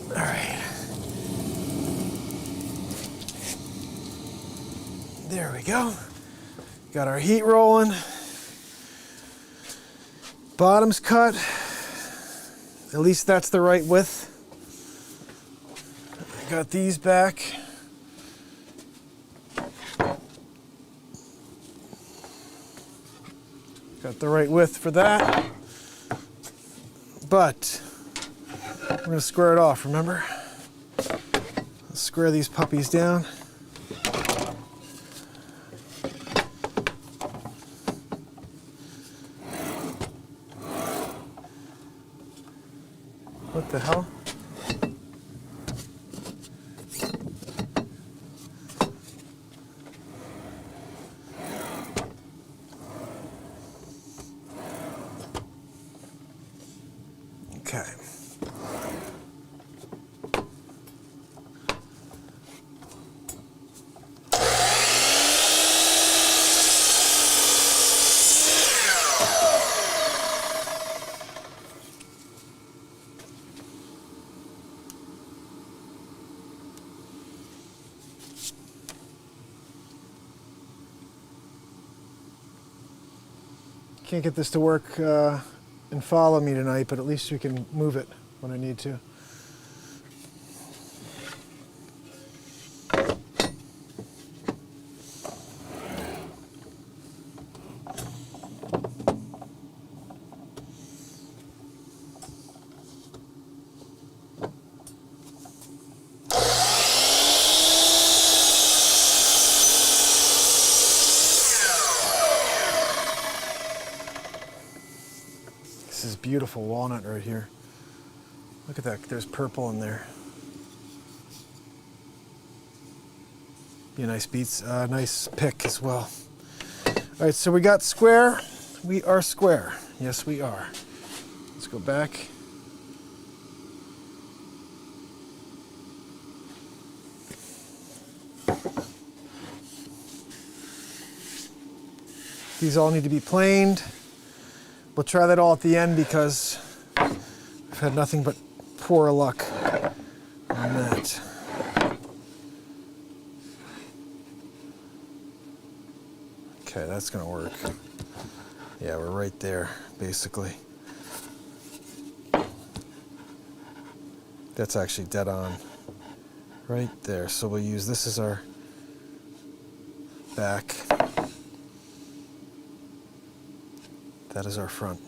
All right. There we go. Got our heat rolling. Bottom's cut. At least that's the right width. Got these back. Got the right width for that. But we're going to square it off, remember? Let's square these puppies down. What the hell? Okay. Can't get this to work and follow me tonight, but at least we can move it when I need to. This is beautiful walnut right here. Look at that, there's purple in there. Be a nice nice pick as well. All right, so we got square. We are square. Yes, we are. Let's go back. These all need to be planed. We'll try that all at the end because I've had nothing but poor luck on that. Okay, that's gonna work. Yeah, we're right there, basically. That's actually dead on. Right there. So we'll use this as our back. That is our front.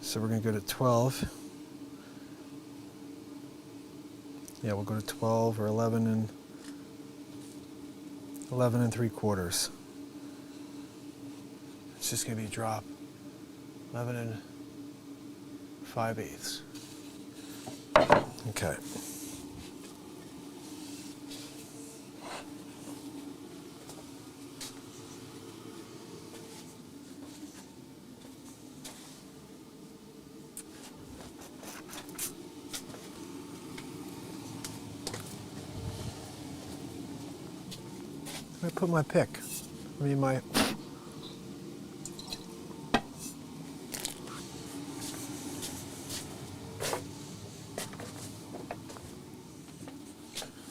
So we're going to go to 12. Yeah, we'll go to 12 or 11 and 3/4. It's just going to be a drop. 11 and 5/8. Okay. Where did I put my pick? I mean my...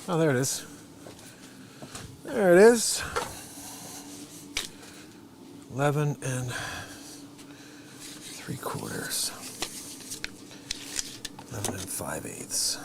Oh, there it is. There it is. 11 and 3/4. 11 and 5/8.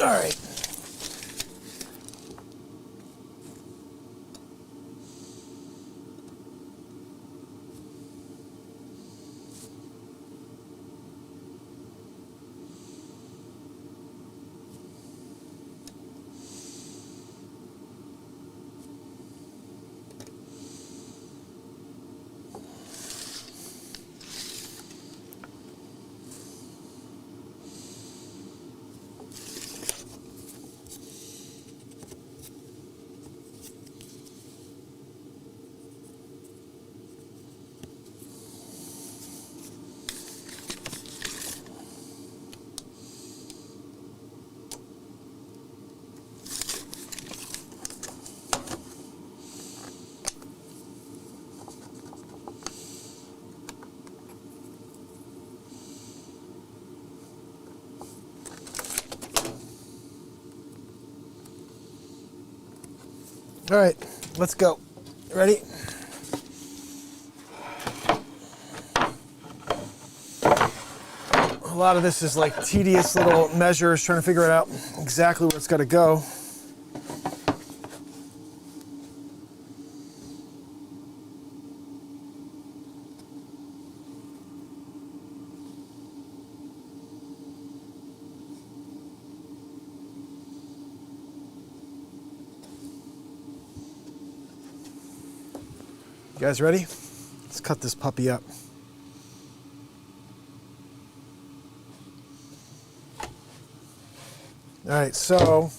All right. All right, let's go. Ready? A lot of this is like tedious little measures, trying to figure it out exactly where it's got to go. You guys ready? Let's cut this puppy up. All right, so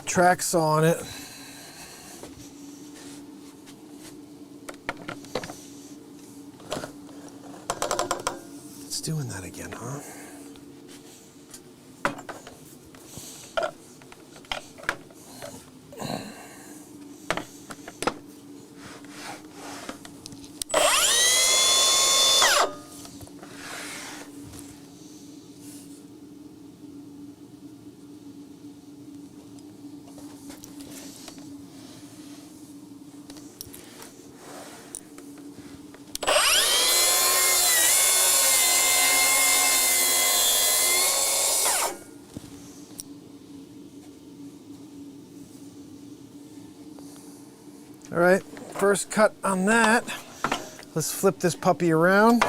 tracks on it. It's doing that again, huh? All right, first cut on that. Let's flip this puppy around.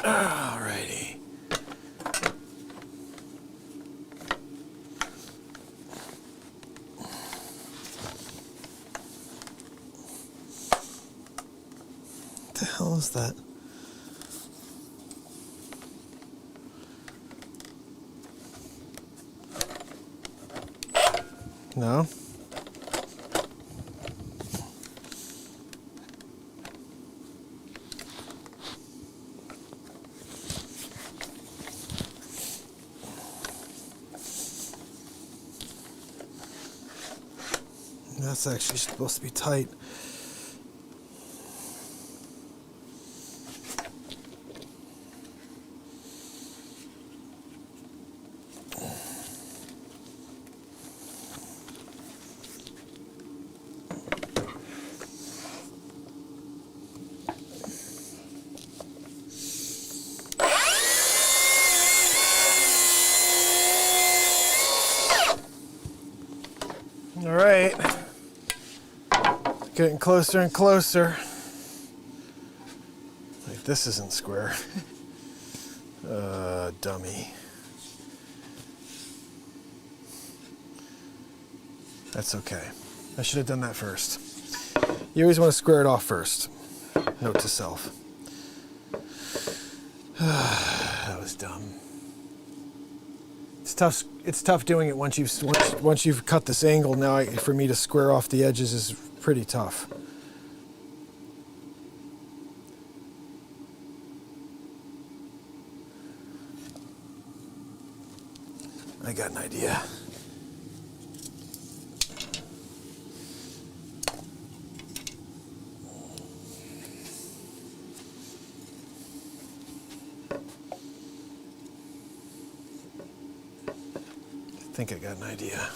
All righty. What the hell is that? No? That's actually supposed to be tight. All right, getting closer and closer. Like, this isn't square. Dummy. That's okay. I should have done that first. You always want to square it off first. Note to self. That was dumb. It's tough. It's tough doing it once you've cut this angle. Now, for me to square off the edges is pretty tough. I got an idea. think I got an idea.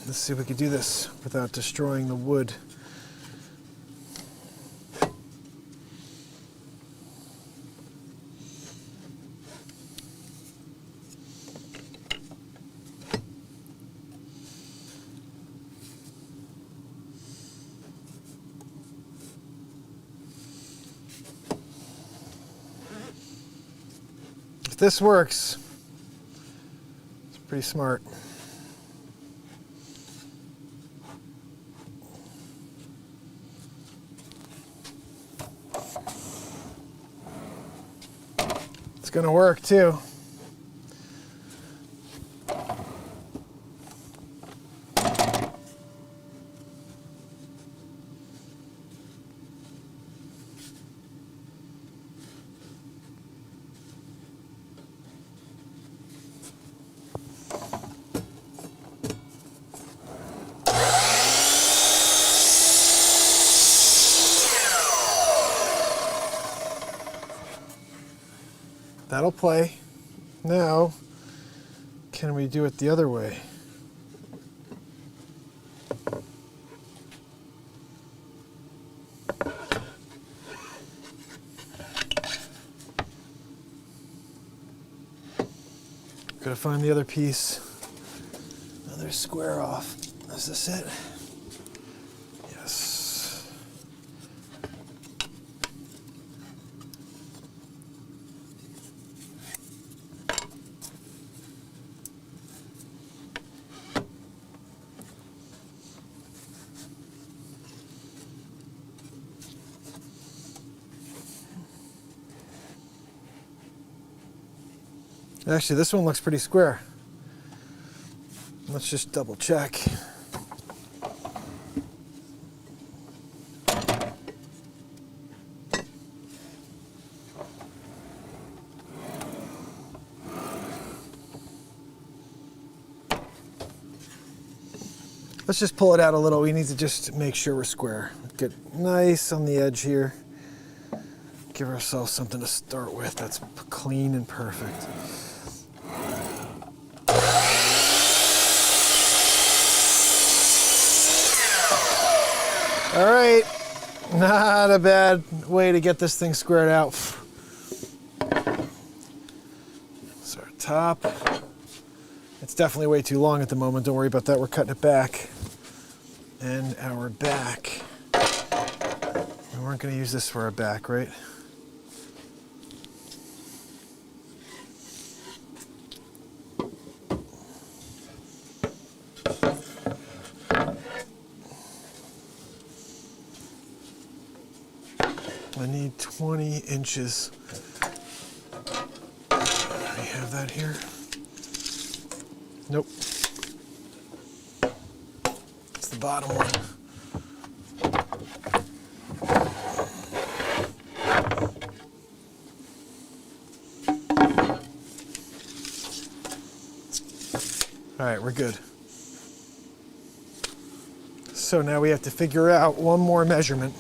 Let's see if we can do this without destroying the wood. If this works, it's pretty smart. It's gonna work too. That'll play. Now, can we do it the other way? Gotta find the other piece. Another square off. Is this it? Yes. Actually, this one looks pretty square. Let's just double check. Let's just pull it out a little. We need to just make sure we're square. Get nice on the edge here. Give ourselves something to start with that's clean and perfect. All right, not a bad way to get this thing squared out. So our top, it's definitely way too long at the moment. Don't worry about that, we're cutting it back. And our back, we weren't gonna use this for our back, right? I need 20 inches. I have that here. Nope. It's the bottom one. All right, we're good. So now we have to figure out one more measurement.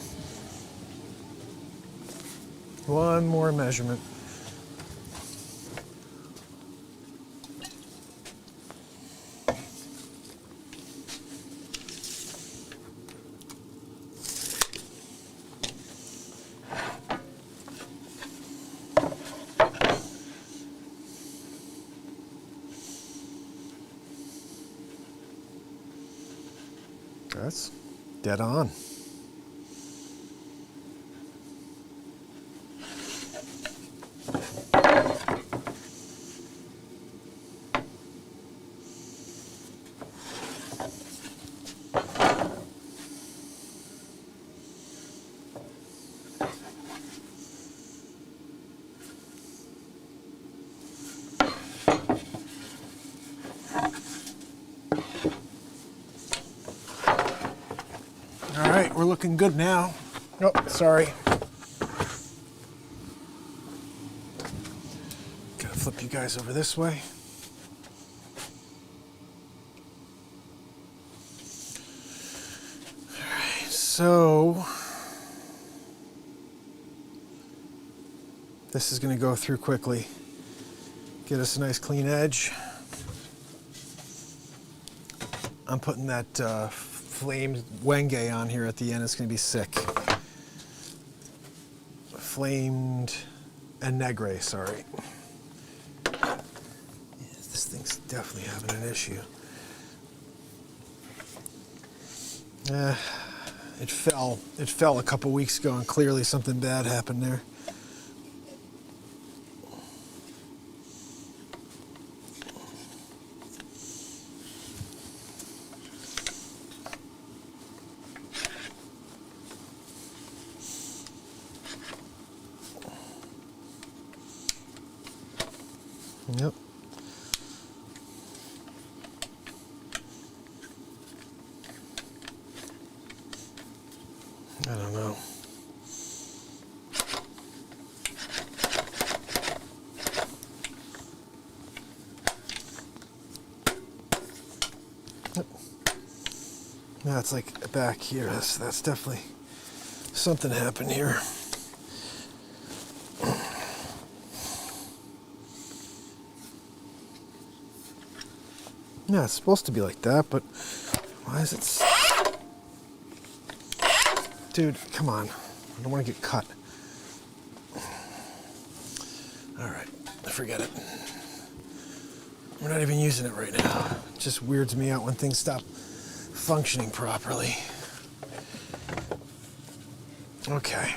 One more measurement. That's dead on. All right, we're looking good now. Oh, sorry. flip you guys over this way. All right, so this is going to go through quickly. Get us a nice clean edge. I'm putting that flamed wenge on here at the end. It's going to be sick. Flamed and negre, sorry. Yeah, this thing's definitely having an issue. It fell a couple weeks ago, and clearly something bad happened there. Yep. I don't know. Yep. Yeah, it's like back here. That's definitely something happened here. Yeah, it's supposed to be like that, but why is it? Dude, come on. I don't want to get cut. All right, forget it. We're not even using it right now. It just weirds me out when things stop functioning properly. Okay.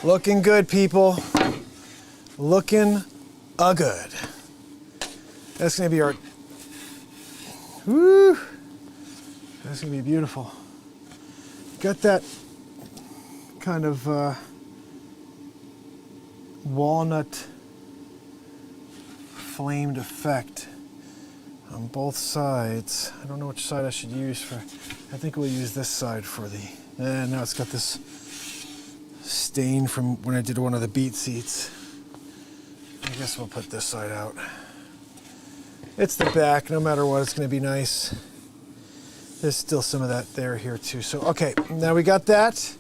Looking good, people. Looking good. That's gonna be our, woo! That's gonna be beautiful. Got that kind of walnut flamed effect on both sides. I don't know which side I should use for, I think we'll use this side for the, and now it's got this stain from when I did one of the BeatSeats. I guess we'll put this side out. It's the back, no matter what, it's gonna be nice. There's still some of that there here too. So, okay, now we got that.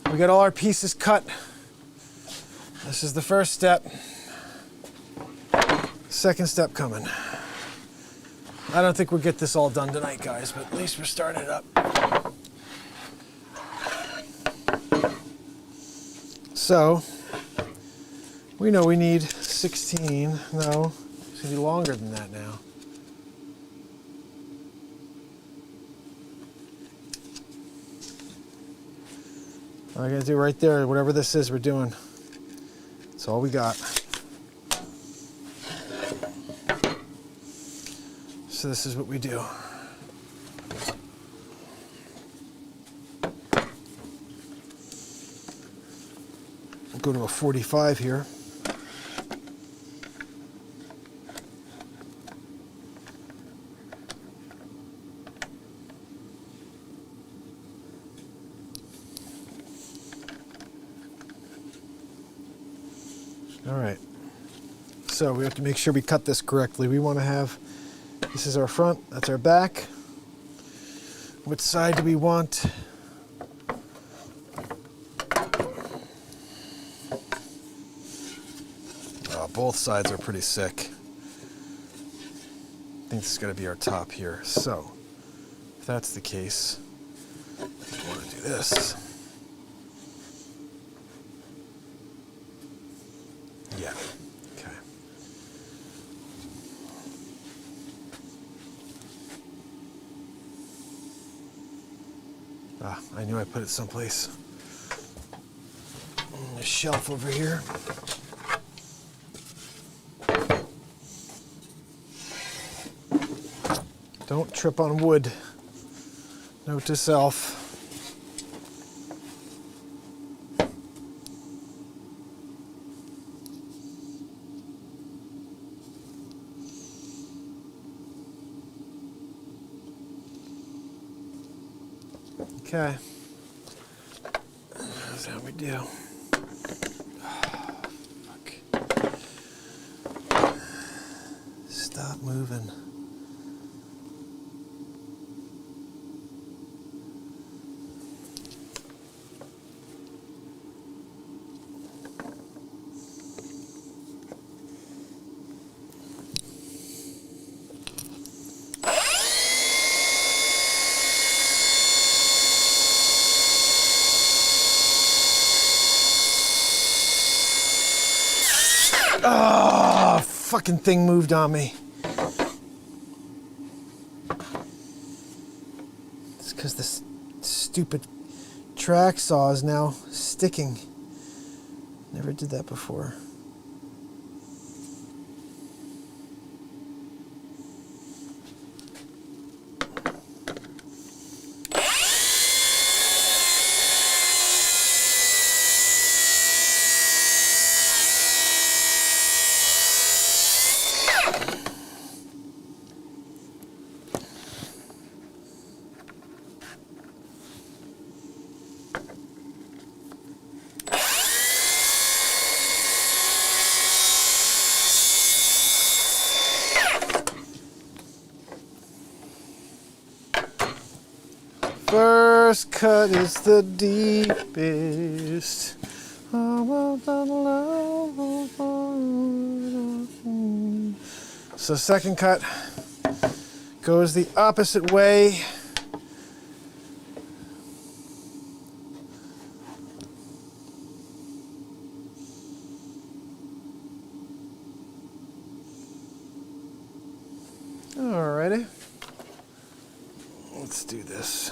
We got all our pieces cut. This is the first step. Second step coming. I don't think we'll get this all done tonight, guys, but at least we're starting it up. So, we know we need 16. No, it's gonna be longer than that now. All I gotta do right there, whatever this is, we're doing. That's all we got. So this is what we do. Go to a 45 here. All right. So we have to make sure we cut this correctly. We want to have, this is our front, that's our back. Which side do we want? Both sides are pretty sick. I think this is going to be our top here. So, if that's the case, we want to do this. Yeah. Okay. Ah, I knew I put it someplace. On the shelf over here. Don't trip on wood. Note to self. Okay. That's how we do. Fuck. Stop moving. Oh, fucking thing moved on me. It's because this stupid track saw is now sticking. Never did that before. First cut is the deepest. So second cut goes the opposite way. Alrighty. Let's do this.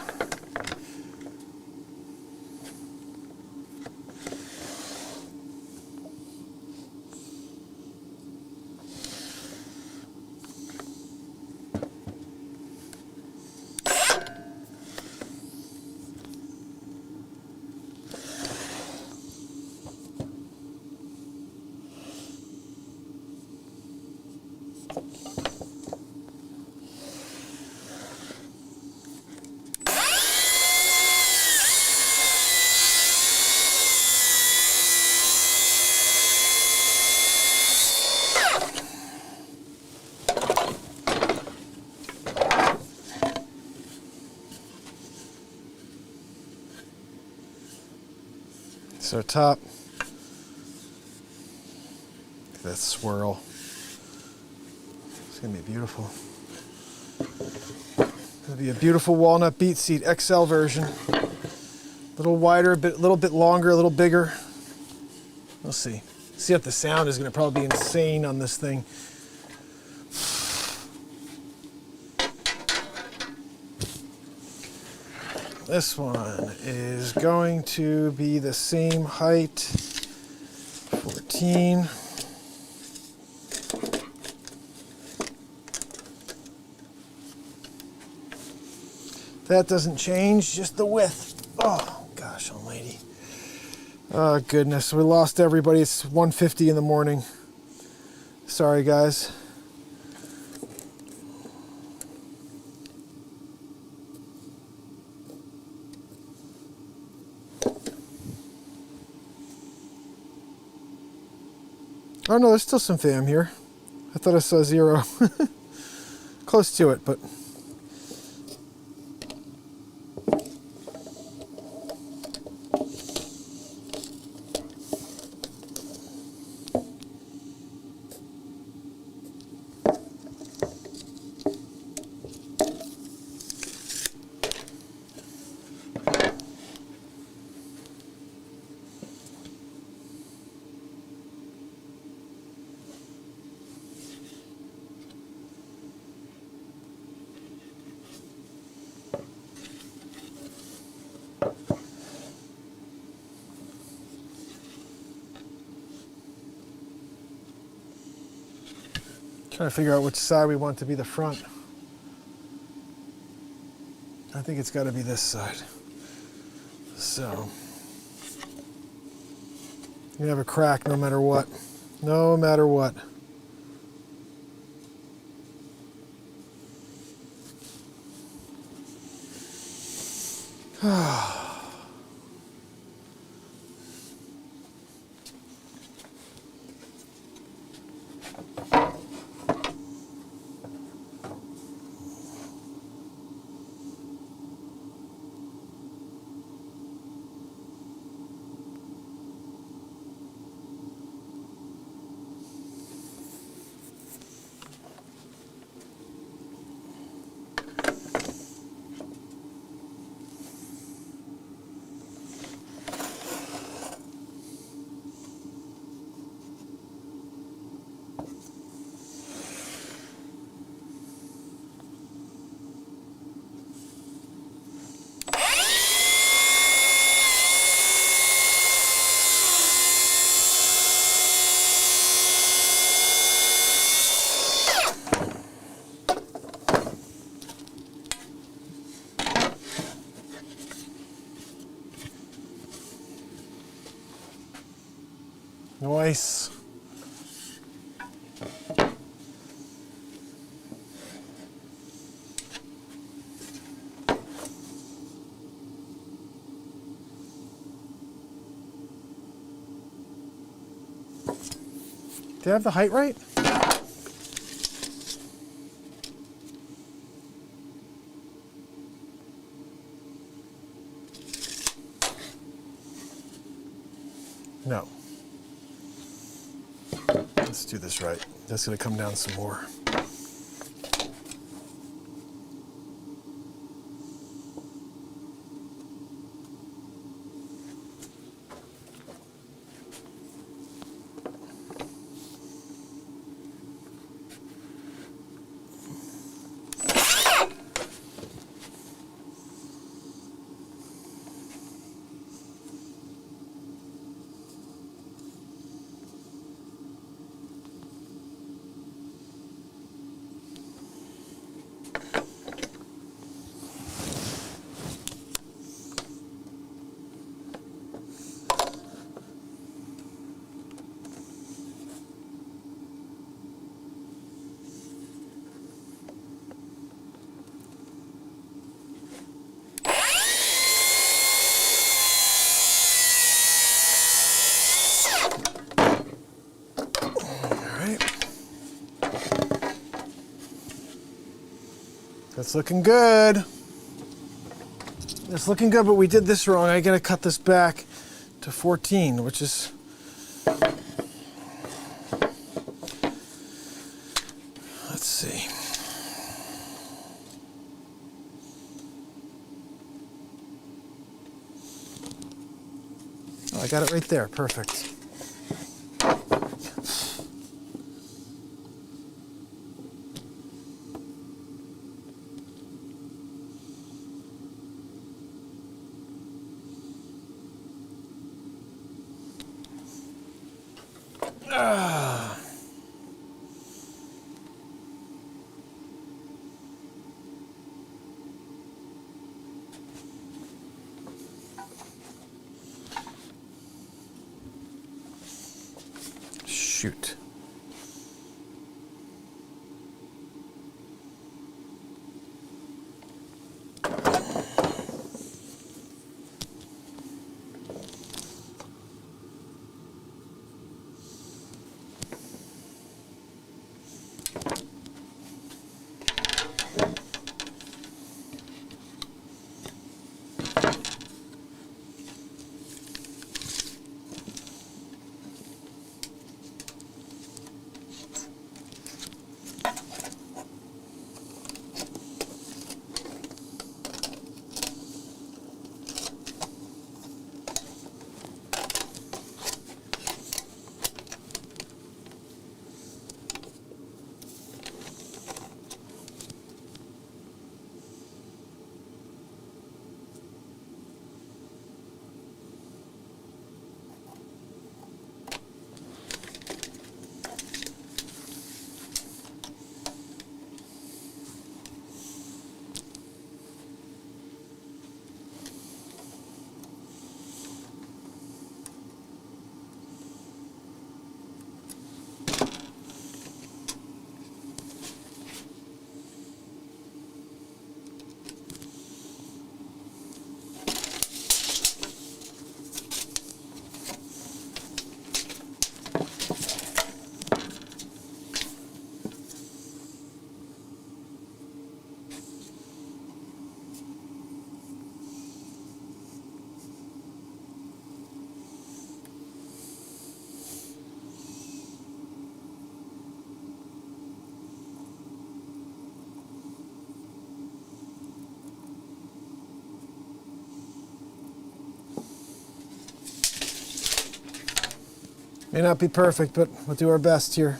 So top, that swirl, it's gonna be beautiful. It'll be a beautiful walnut BeatSeat XL version. A little wider, a little bit longer, a little bigger. We'll see. See if the sound is gonna probably be insane on this thing. This one is going to be the same height, 14. That doesn't change, just the width. Oh, gosh almighty. Oh, goodness, we lost everybody. It's 1:50 in the morning. Sorry, guys. Oh no, there's still some fam here. I thought I saw 0. Close to it, but... Trying to figure out which side we want to be the front. I think it's got to be this side. So, you have a crack no matter what. No matter what. Nice. Did I have the height right? No. Let's do this right. That's going to come down some more. That's looking good. It's looking good, but we did this wrong. I gotta cut this back to 14, which is... Let's see. Oh, I got it right there. Perfect. Shoot. May not be perfect, but we'll do our best here.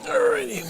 Alrighty.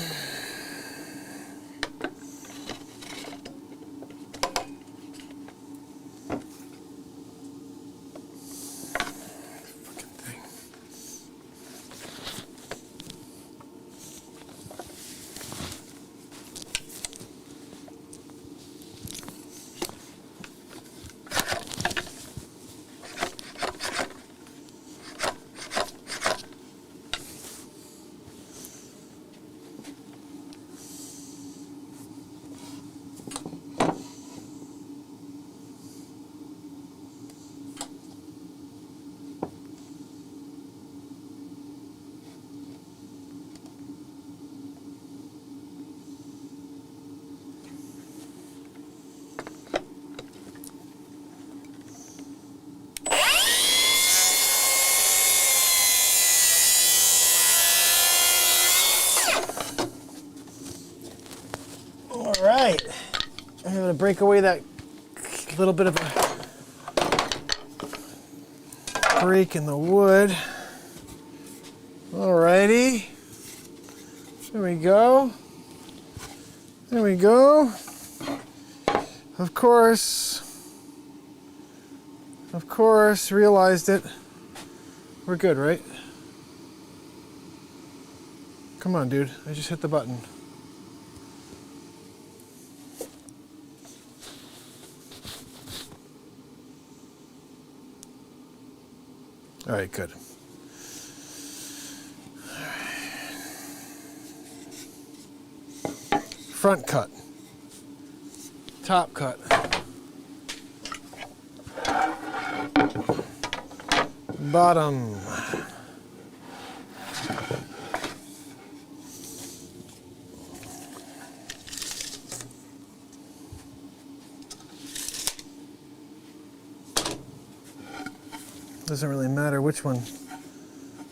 All right, I'm going to break away that little bit of a break in the wood. All righty, there we go. There we go. Of course, realized it. We're good, right? Come on, dude, I just hit the button. All right, good. Front cut. Top cut. Bottom. Doesn't really matter which one.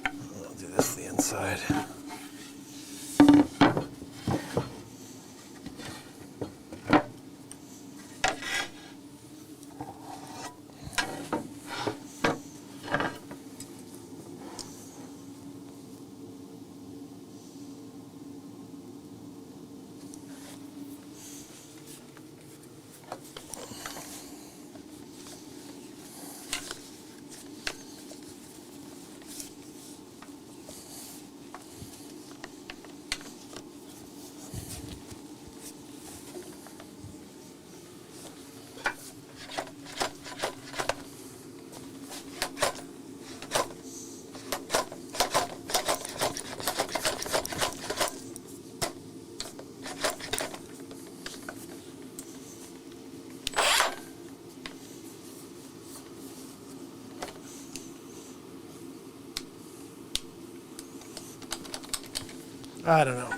I'll do this the inside. I don't know.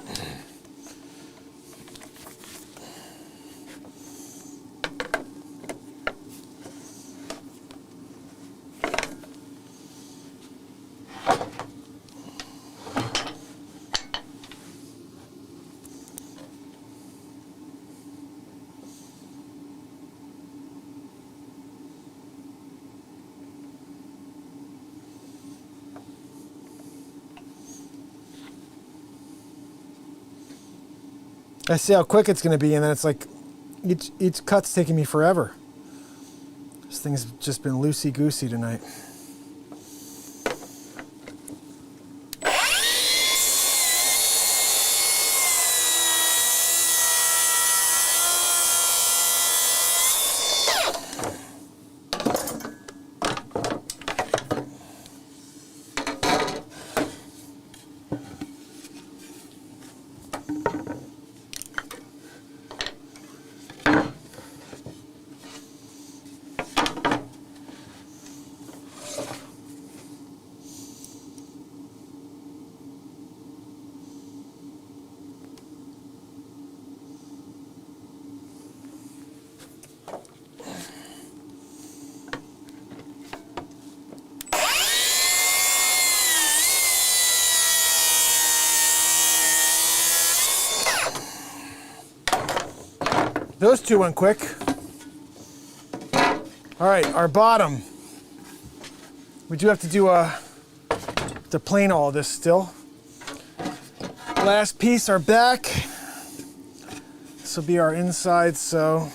I see how quick it's going to be, and then it's like each cut's taking me forever. This thing's just been loosey-goosey tonight. Those two went quick. All right, our bottom. We do have to do to plane all this still. Last piece, our back. This will be our inside, so.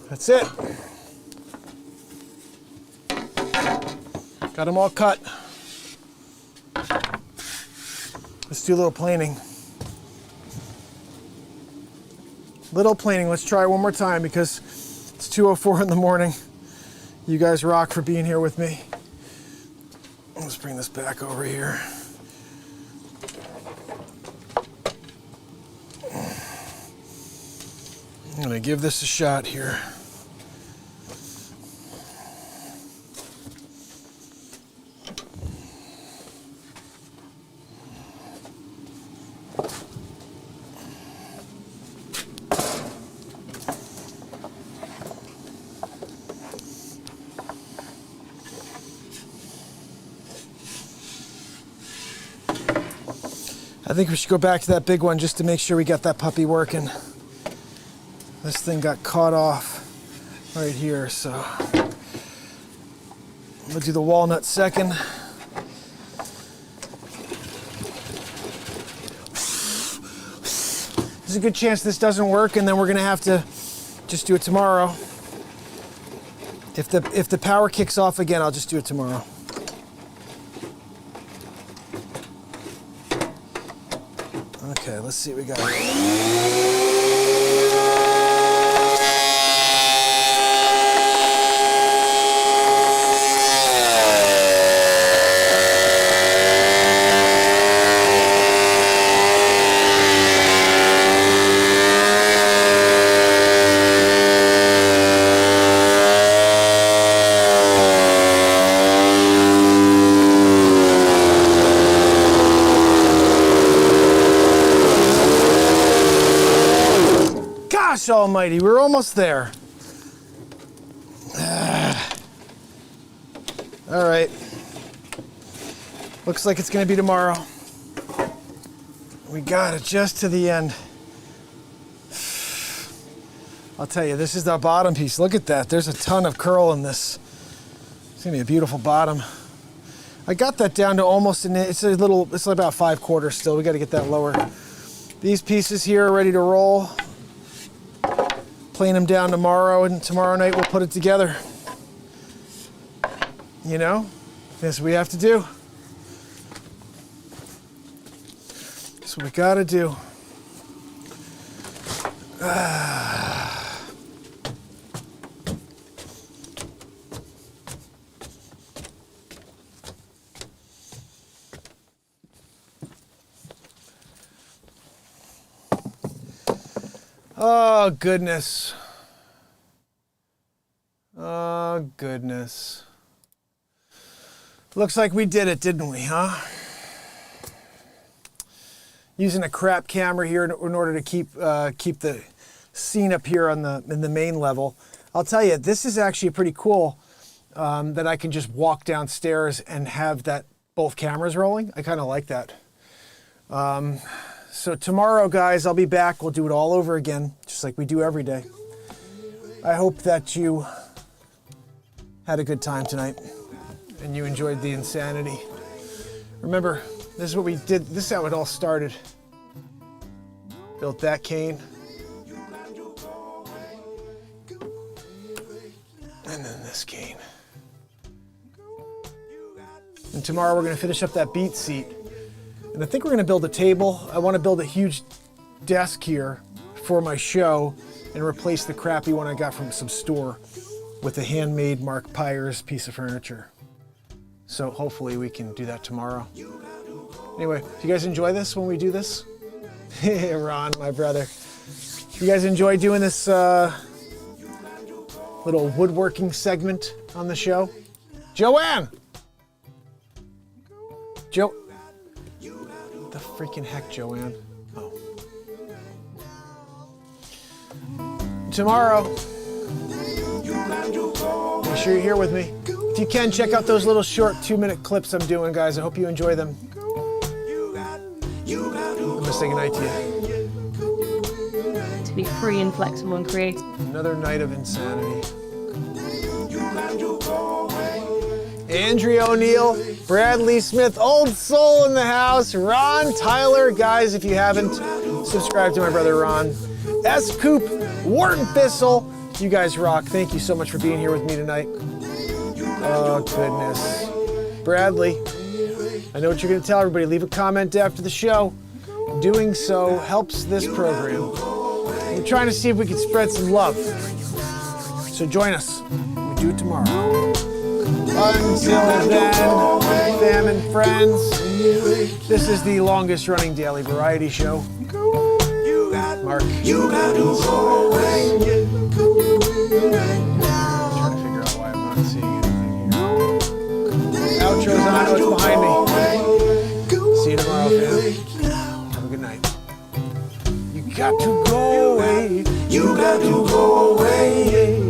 That's it. Got them all cut. Let's do a little planing. Little planing. Let's try one more time because it's 2:04 in the morning. You guys rock for being here with me. Let's bring this back over here. I'm gonna give this a shot here. I think we should go back to that big one just to make sure we got that puppy working. This thing got caught off right here, so I'm gonna do the walnut second. There's a good chance this doesn't work, and then we're gonna have to just do it tomorrow. If the power kicks off again, I'll just do it tomorrow. Okay, let's see what we got here. Gosh almighty, we're almost there. All right. Looks like it's gonna be tomorrow. We got it just to the end. I'll tell you, this is the bottom piece. Look at that. There's a ton of curl in this. It's gonna be a beautiful bottom. I got that down to almost it's about 5/4 still. We gotta get that lower. These pieces here are ready to roll. Plane them down tomorrow, and tomorrow night we'll put it together. You know, that's what we have to do. That's what we gotta do. Oh, goodness. Oh, goodness. Looks like we did it, didn't we, huh? using a crap camera here in order to keep the scene up here in the main level. I'll tell you, this is actually pretty cool that I can just walk downstairs and have both cameras rolling. I kind of like that. So tomorrow, guys, I'll be back. We'll do it all over again, just like we do every day. I hope that you had a good time tonight and you enjoyed the insanity. Remember, this is what we did. This is how it all started. Built that cane. And then this cane. And tomorrow we're going to finish up that BeatSeat. And I think we're going to build a table. I want to build a huge desk here for my show and replace the crappy one I got from some store with a handmade Mark Pires piece of furniture. So hopefully we can do that tomorrow. Anyway, do you guys enjoy this when we do this? Ron, my brother. You guys enjoy doing this little woodworking segment on the show? Joanne! What the freaking heck, Joanne? Oh. Tomorrow, make sure you're here with me. If you can, check out those little short 2-minute clips I'm doing, guys. I hope you enjoy them. I'm gonna say goodnight to you. To be free and flexible and creative. Another night of insanity. Andrea O'Neill, Bradley Smith, Old Soul in the house, Ron Tyler. Guys, if you haven't, subscribe to my brother Ron. S. Coop, Wharton Thistle. You guys rock. Thank you so much for being here with me tonight. Oh, goodness. Bradley, I know what you're going to tell everybody. Leave a comment after the show. Doing so helps this program. We're trying to see if we can spread some love. So join us. We'll do it tomorrow. Until then, fam and friends, this is the longest running daily variety show. Mark. I'm trying to figure out why I'm not seeing anything here. Outro's on, oh, it's behind me. See you tomorrow, fam. Have a good night. You got to go away. You got to go away.